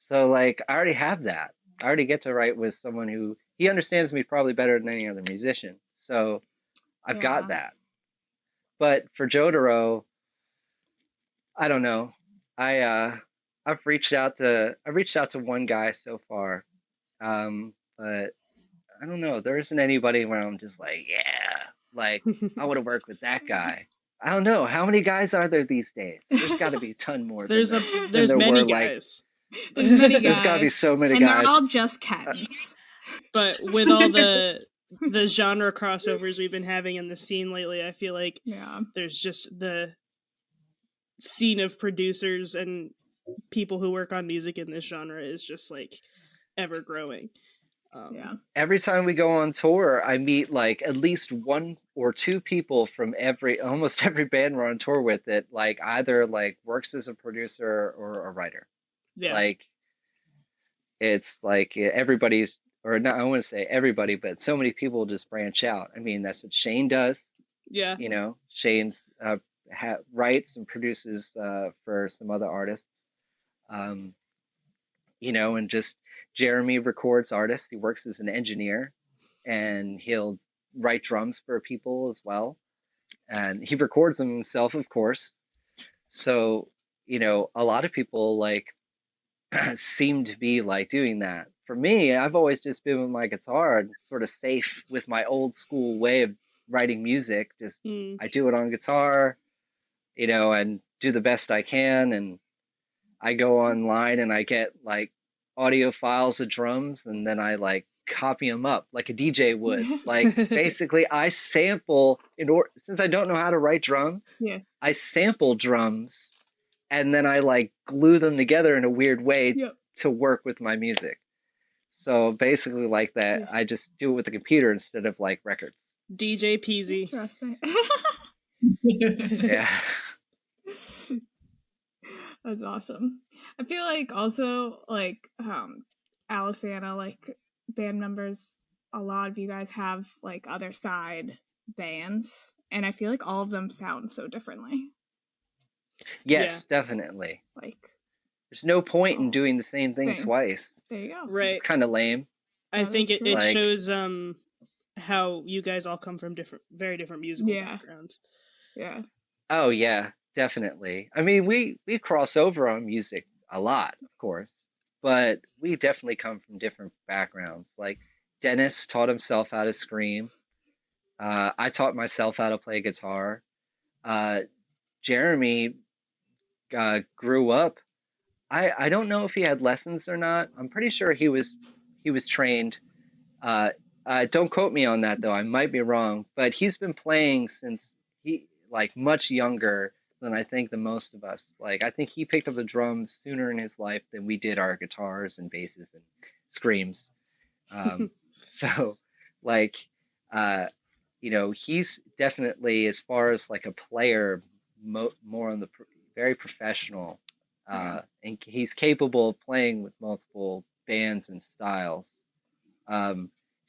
So like I already have that. I already get to write with someone who he understands me probably better than any other musician. So I've got that. But for Jotaro, I don't know. I've reached out to one guy so far. But I don't know. There isn't anybody where I'm just like, yeah, like I want to work with that guy. I don't know. How many guys are there these days? There's got to be a ton more. There's many guys. There's many guys. There's got to be so many and guys. And they're all just Kens. But with all the genre crossovers we've been having in the scene lately, I feel like there's just the scene of producers and people who work on music in this genre is just like ever growing. Every time we go on tour, I meet like at least one or two people from almost every band we're on tour with that like either like works as a producer or a writer. Yeah. Like it's like everybody's, or not, I want to say everybody, but so many people just branch out. I mean, that's what Shane does. Yeah. You know, Shane's writes and produces for some other artists. Um, you know, and just Jeremy records artists. He works as an engineer, and he'll write drums for people as well. And he records them himself, of course. So, you know, a lot of people like seem to be like doing that. For me, I've always just been with my guitar and sort of safe with my old school way of writing music. Just I do it on guitar, you know, and do the best I can. And I go online and I get like audio files of drums, and then I like copy them up like a DJ would. Like basically I sample in order, since I don't know how to write drums, Yeah. I sample drums and then I like glue them together in a weird way to work with my music. So basically like that, I just do it with the computer instead of like records. DJ Peasy. Interesting. Yeah. That's awesome. I feel like also like Alesana, like band members, a lot of you guys have like other side bands, and I feel like all of them sound so differently. Yes, definitely. Like there's no point in doing the same thing twice. There you go. Right. It's kind of lame. I think it like, shows how you guys all come from very different musical backgrounds. Yeah. Oh yeah, definitely. I mean, we cross over on music a lot, of course, but we definitely come from different backgrounds. Like Dennis taught himself how to scream. I taught myself how to play guitar. Jeremy grew up. I don't know if he had lessons or not. I'm pretty sure he was trained. Don't quote me on that though. I might be wrong, but he's been playing since he like much younger than I think the most of us. Like I think he picked up the drums sooner in his life than we did our guitars and basses and screams. So like you know, he's definitely, as far as like a player, more on the very professional, and he's capable of playing with multiple bands and styles.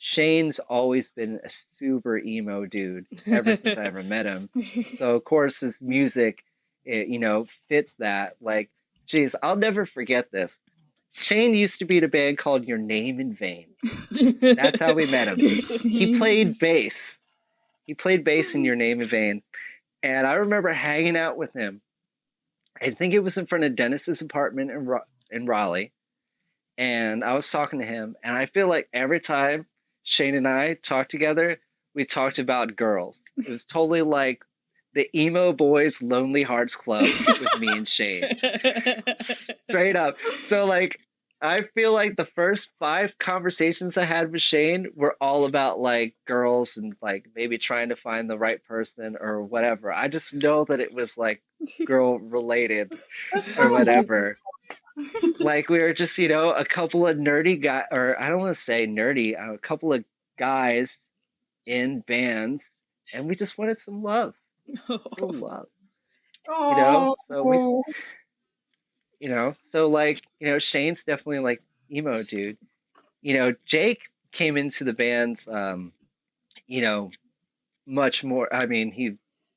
Shane's always been a super emo dude ever since I ever met him. So of course his music, you know, fits that. Like, geez, I'll never forget this. Shane used to be in a band called Your Name in Vain. That's how we met him. He played bass. He played bass in Your Name in Vain. And I remember hanging out with him. I think it was in front of Dennis's apartment in Raleigh. And I was talking to him. And I feel like every time Shane and I talked together, we talked about girls. It was totally like the emo boys Lonely Hearts Club with me and Shane. Straight up. So like I feel like the first 5 conversations I had with Shane were all about like girls and like maybe trying to find the right person or whatever. I just know that it was like girl related or whatever. Like we were just, you know, a couple of nerdy guys, or I don't want to say nerdy, a couple of guys in bands, and we just wanted some love. Some love. You know? So we, you know, so like, you know, Shane's definitely like emo dude. You know, Jake came into the band, you know, much more, I mean, he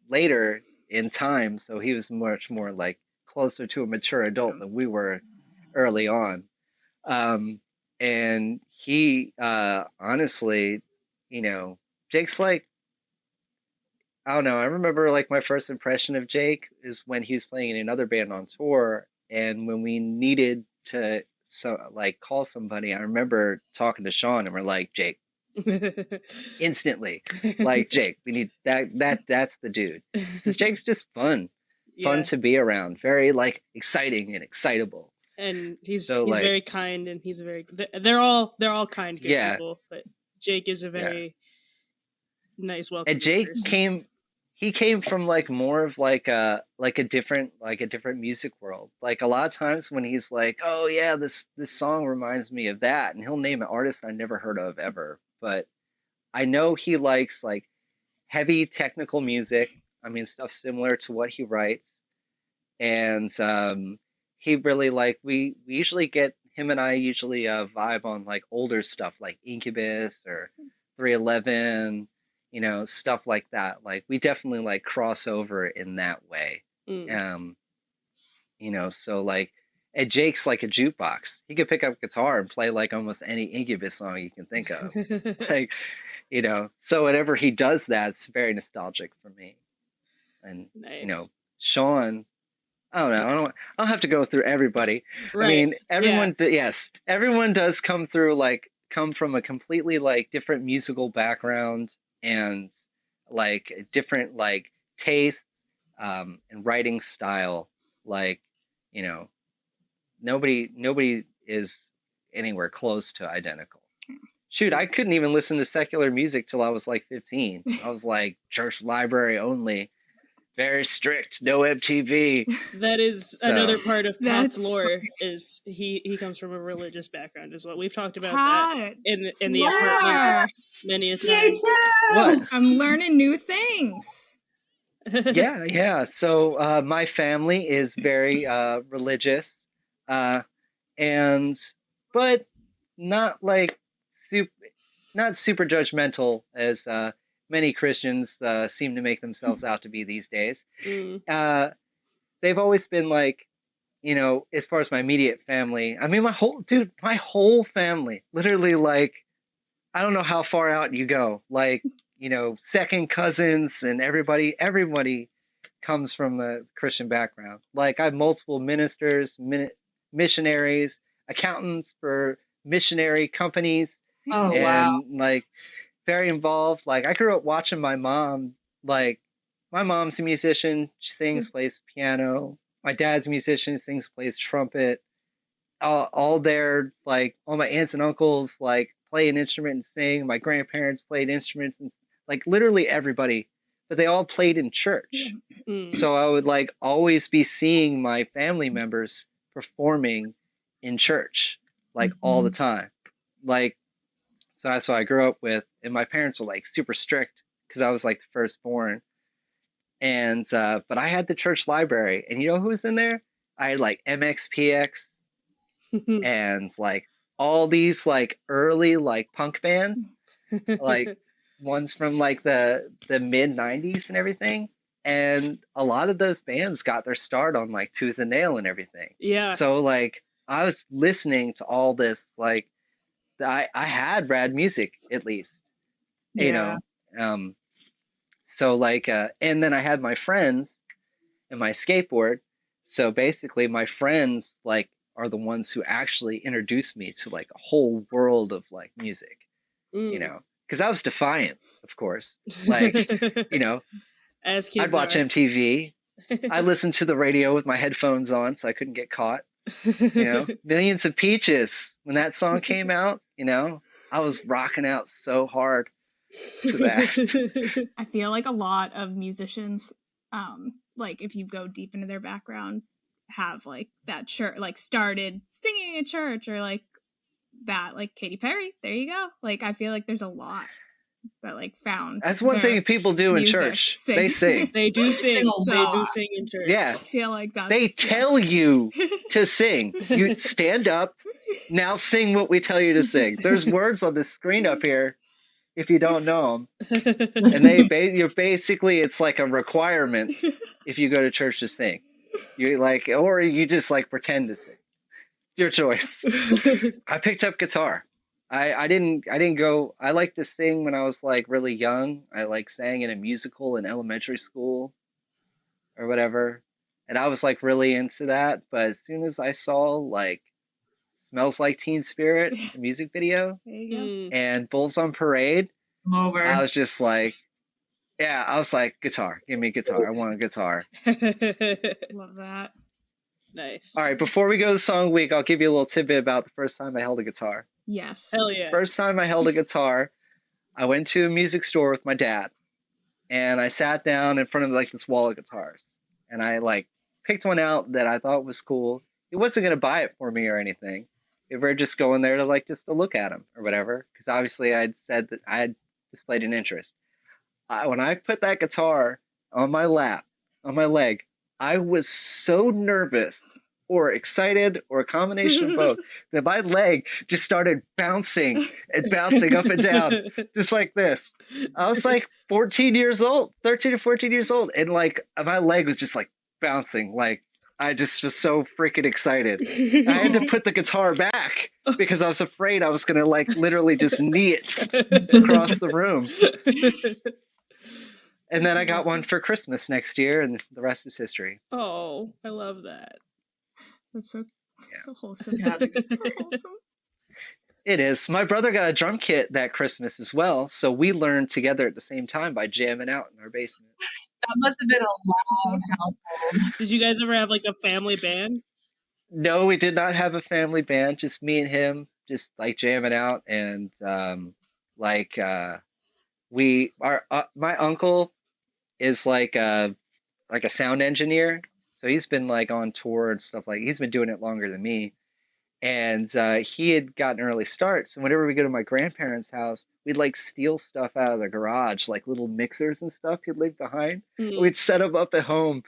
later in time, so he was much more like closer to a mature adult than we were early on. And he, honestly, you know, Jake's like, I don't know. I remember like my first impression of Jake is when he was playing in another band on tour, and when we needed to like call somebody, I remember talking to Sean, and we're like, Jake, instantly, like Jake, we need that's the dude. Because Jake's just fun to be around, very like exciting and excitable. And he's like, very kind, and he's very they're all kind good people, but Jake is a very nice, welcoming. And Jake person. He came from like more of like a different music world. Like a lot of times when he's like, oh yeah, this song reminds me of that, and he'll name an artist I never heard of ever, but I know he likes like heavy technical music. I mean, stuff similar to what he writes. And he really like, we usually get him and I usually vibe on like older stuff like Incubus or 311, stuff like that. Like we definitely like cross over in that way. Mm. So like, and Jake's like a jukebox. He could pick up guitar and play like almost any Incubus song you can think of. Like, so whenever he does that, it's very nostalgic for me. And, Nice. Sean, I don't know. I don't have to go through everybody. Right. I mean, everyone, yes, everyone does come from a completely like different musical background and like different like taste and writing style. Like, nobody is anywhere close to identical. Shoot, I couldn't even listen to secular music till I was like 15. I was like church library only. Very strict, no MTV. That is another part of Pat's That's lore. Is he comes from a religious background as well. We've talked about Pat, that in the lore. apartment many a time. What? I'm learning new things. Yeah. So my family is very religious, but not like not super judgmental as many Christians seem to make themselves out to be these days. They've always been like, as far as my immediate family, I mean, my whole family, literally, like, I don't know how far out you go, like, second cousins and everybody comes from the Christian background. Like, I have multiple ministers, missionaries, accountants for missionary companies. Oh, and wow. like very involved. Like I grew up watching my mom. Like my mom's a musician, she sings, plays piano. My dad's a musician, sings, plays trumpet. All their like all my aunts and uncles like play an instrument and sing. My grandparents played instruments and like literally everybody, but they all played in church. So I would like always be seeing my family members performing in church like all the time. Like so that's what I grew up with. And my parents were like super strict because I was like the firstborn. And but I had the church library, and you know who was in there? I had like MXPX and like all these like early like punk bands, like ones from like the mid 90s and everything. And a lot of those bands got their start on like Tooth and Nail and everything. Yeah. So like I was listening to all this like I had rad music at least, so like and then I had my friends and my skateboard. So basically my friends like are the ones who actually introduced me to like a whole world of like music, because I was defiant, of course. Like, as kids I'd watch MTV. I listened to the radio with my headphones on so I couldn't get caught. Millions of Peaches. When that song came out, I was rocking out so hard to that. I feel like a lot of musicians, like if you go deep into their background, have like that church, like started singing at church or like that, like Katy Perry. There you go. Like I feel like there's a lot that like found. That's one thing people do in church. Sing. They sing. They do sing. They do sing in church. Yeah. I feel like that's. They tell you to sing. You stand up. Now sing what we tell you to sing. There's words on the screen up here if you don't know them. And you're basically, it's like a requirement if you go to church to sing. You like, or you just like pretend to sing. Your choice. I picked up guitar. I didn't go. I liked to sing when I was like really young. I like sang in a musical in elementary school or whatever. And I was like really into that. But as soon as I saw like Smells Like Teen Spirit, the music video, and Bulls on Parade, I'm over. I was just like, yeah, I was like, guitar. Give me a guitar. I want a guitar. Love that. Nice. All right, before we go to Song Week, I'll give you a little tidbit about the first time I held a guitar. Yes. Hell yeah. First time I held a guitar, I went to a music store with my dad, and I sat down in front of like this wall of guitars, and I like picked one out that I thought was cool. He wasn't gonna buy it for me or anything. We were just going there to like just to look at him or whatever, because obviously I'd said that I had displayed an interest. When I put that guitar on my lap, on my leg, I was so nervous or excited or a combination of both. That my leg just started bouncing and bouncing up and down, just like this. I was like 13 or 14 years old, and like my leg was just like bouncing. Like I just was so freaking excited. I had to put the guitar back because I was afraid I was gonna like literally just knee it across the room. And then I got one for Christmas next year, and the rest is history. Oh, I love that. That's so wholesome. Yeah, that's a good story. It is. My brother got a drum kit that Christmas as well, so we learned together at the same time by jamming out in our basement. That must have been a loud household. Did you guys ever have like a family band? No, we did not have a family band, just me and him, just like jamming out, and my uncle is like a sound engineer, so he's been like on tour and stuff. Like he's been doing it longer than me, and he had gotten an early start. So whenever we go to my grandparents' house, we'd like steal stuff out of the garage, like little mixers and stuff he'd leave behind. Mm. We'd set them up at home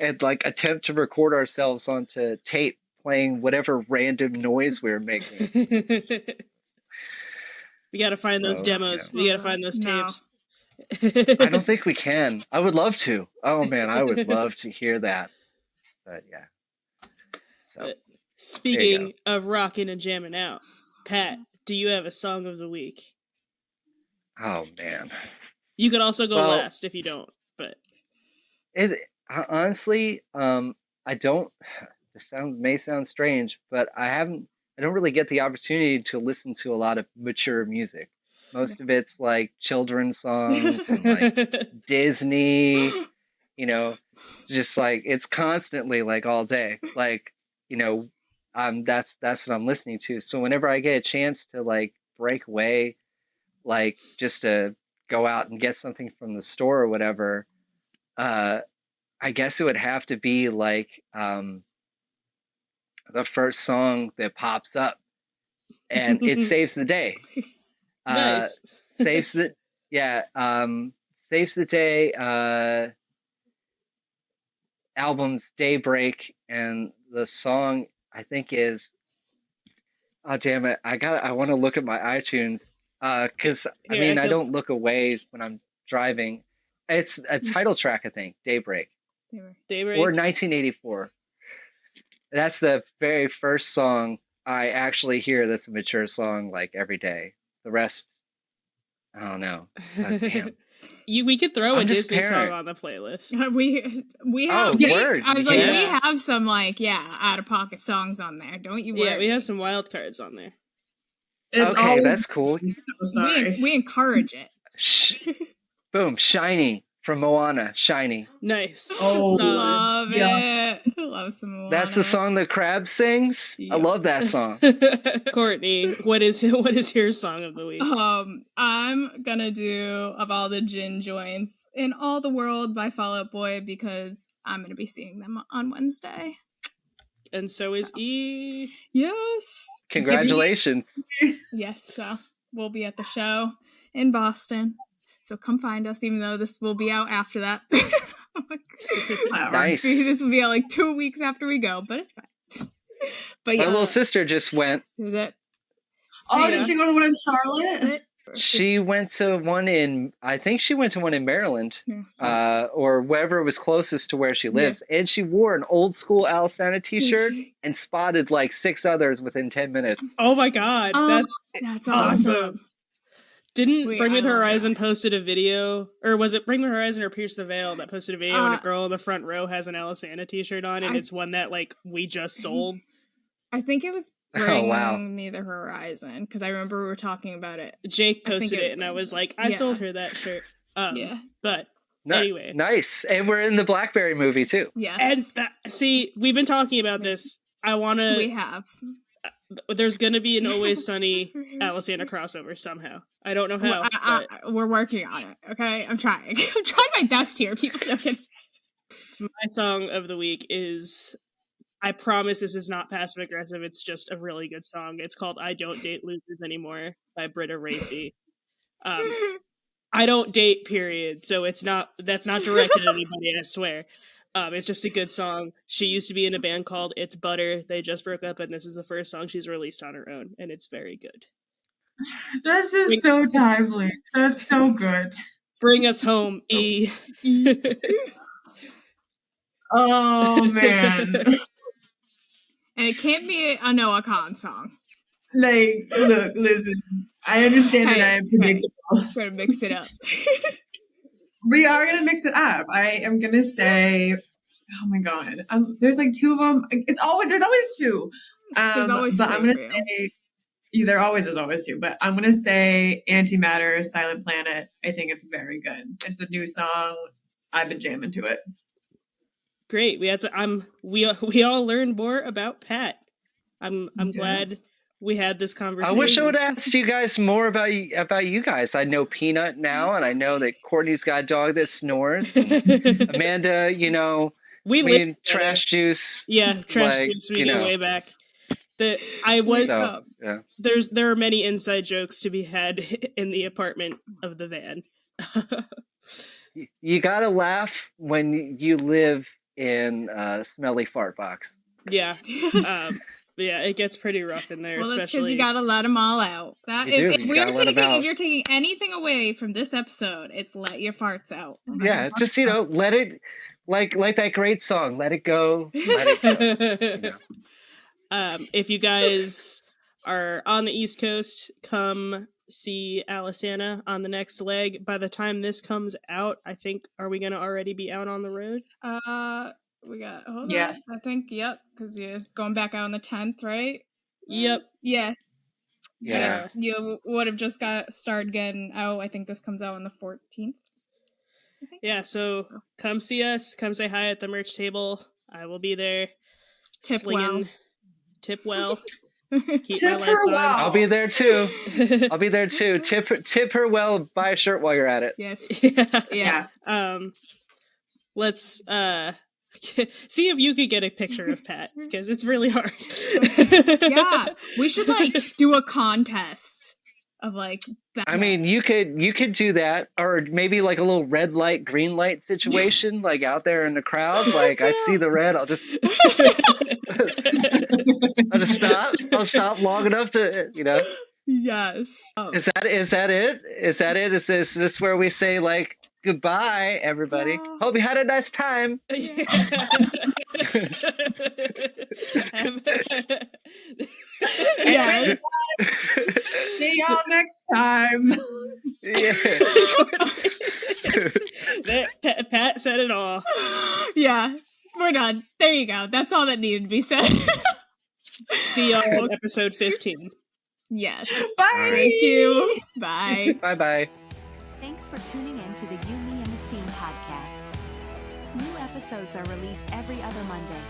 and like attempt to record ourselves onto tape playing whatever random noise we were making. We gotta find those demos. Yeah. We gotta find those No. tapes. I don't think we can. I would love to. Oh man, I would love to hear that. But yeah. So But speaking of rocking and jamming out, Pat, do you have a song of the week? oh man. You could also go Well- last if you don't, but Honestly, I don't. This may sound strange, but I don't really get the opportunity to listen to a lot of mature music. Most of it's like children's songs and like Disney, just like it's constantly like all day. Like, that's what I'm listening to. So whenever I get a chance to like break away, like just to go out and get something from the store or whatever, I guess it would have to be like the first song that pops up, and it saves the day. nice. Saves the day. Album's Daybreak, and the song I think is. Oh damn it! I want to look at my iTunes because I don't look away when I'm driving. It's a title track, I think. Daybreak. Daybreak. Or 1984. That's the very first song I actually hear that's a mature song like every day. The rest, I don't know. God damn. We could throw I'm a just Disney parent. song on the playlist. We have. word. I was like, Yeah. we have some like out of pocket songs on there. Don't you worry. Yeah, we have some wild cards on there. It's Okay, always- that's cool. I'm so sorry. We encourage it. Boom, Shiny from Moana. Shiny. Nice. Oh, Solid. Love Yeah. it. Love some Moana. That's the song that Krabs sings. Yeah. I love that song. Courtney, what is your song of the week? I'm gonna do Of All the Gin Joints in All the World by Fall Out Boy because I'm gonna be seeing them on Wednesday. And so is E. Yes. Congratulations. Yes, so we'll be at the show in Boston. So come find us, even though this will be out after that. Oh my God. Whatever. Nice. This will be out like 2 weeks after we go, but it's fine. But My yeah, little sister just went. is it? Oh, did she go to one in Charlotte? She went to one in, I think she went to one in Maryland, Yeah. or wherever was closest to where she lives. And she wore an old school Alesana t-shirt and spotted like 6 others within 10 minutes. Oh my god, That's awesome. awesome. Didn't Wait, Bring Me I the love Horizon that. posted a video, or was it Bring Me the Horizon or Pierce the Veil that posted a video and a girl in the front row has an Alesana t-shirt on, and it's one that like we just sold. I think it was Oh, Bring wow. Me the Horizon because I remember we were talking about it. Jake I think posted it it, and I was like, I yeah. sold her that shirt. Yeah. But anyway, Nice. And we're in the Blackberry movie too. Yes. and see, we've been talking about this. I want we to. have. There's gonna be an Always Sunny Alesana crossover somehow. I don't know how. but We're working on it. Okay, I'm trying. I'm trying my best here, people. Okay. my song of the week is. I promise this is not passive aggressive. It's just a really good song. It's called "I Don't Date Losers Anymore" by Britta Racy. I don't date, period. So that's not directed at anybody. I swear. It's just a good song. She used to be in a band called It's Butter. They just broke up, and this is the first song she's released on her own, and it's very good. That's just so timely. That's so good. Bring us home, E. Oh, man. And it can't be a Noah Khan song. Like, look, listen. I understand that I am predictable. We're gonna mix it up. We are gonna mix it up. I am gonna say, oh my god, there's like two of them. There's always two. There's always but two I'm gonna for you. say, there always is always two. But I'm gonna say Antimatter, Silent Planet. I think it's very good. It's a new song. I've been jamming to it. Great. We all learned more about Pat. I'm glad we had this conversation. I wish I would have asked you guys more about you guys. I know Peanut now, and I know that Courtney's got a dog that snores. And Amanda, we Trash Juice. Yeah, Trash Juice. We go way back. There are many inside jokes to be had in the apartment of the van. You gotta laugh when you live in a smelly fart box. Yeah. Yeah, it gets pretty rough in there. Well, especially that's because you gotta let them all out. If you're taking anything away from this episode, it's let your farts out. Yeah, just let it, like that great song, let it go. Let it go. If you guys are on the East Coast, come see Alesana on the next leg. By the time this comes out, I think, are we gonna already be out on the road? We got, hold yes. on. I think, yep, because you're going back out on the 10th, right? Yep. Yeah. Yeah. You would have just started getting out. I think this comes out on the 14th. Yeah, so come see us. Come say hi at the merch table. I will be there. Tip well. Tip well. Keep Tip my her lights on. well. I'll be there too. Tip her well. Buy a shirt while you're at it. Yes. Yeah. Let's see if you could get a picture of Pat, because it's really hard. Yeah, we should do a contest of I mean, you could do that, or maybe a little red light, green light situation, out there in the crowd. I see the red, I'll just stop. I'll stop long enough to Yes. Is that it? Is this where we say goodbye, everybody? Yeah. Hope you had a nice time. Yes. See y'all next time. Yeah. Pat said it all. Yeah, we're done. There you go. That's all that needed to be said. See y'all in episode 15. Yes. Bye. Thank you. Bye. Bye-bye. Thanks for tuning in to the You, Me, and the Scene podcast. New episodes are released every other Monday.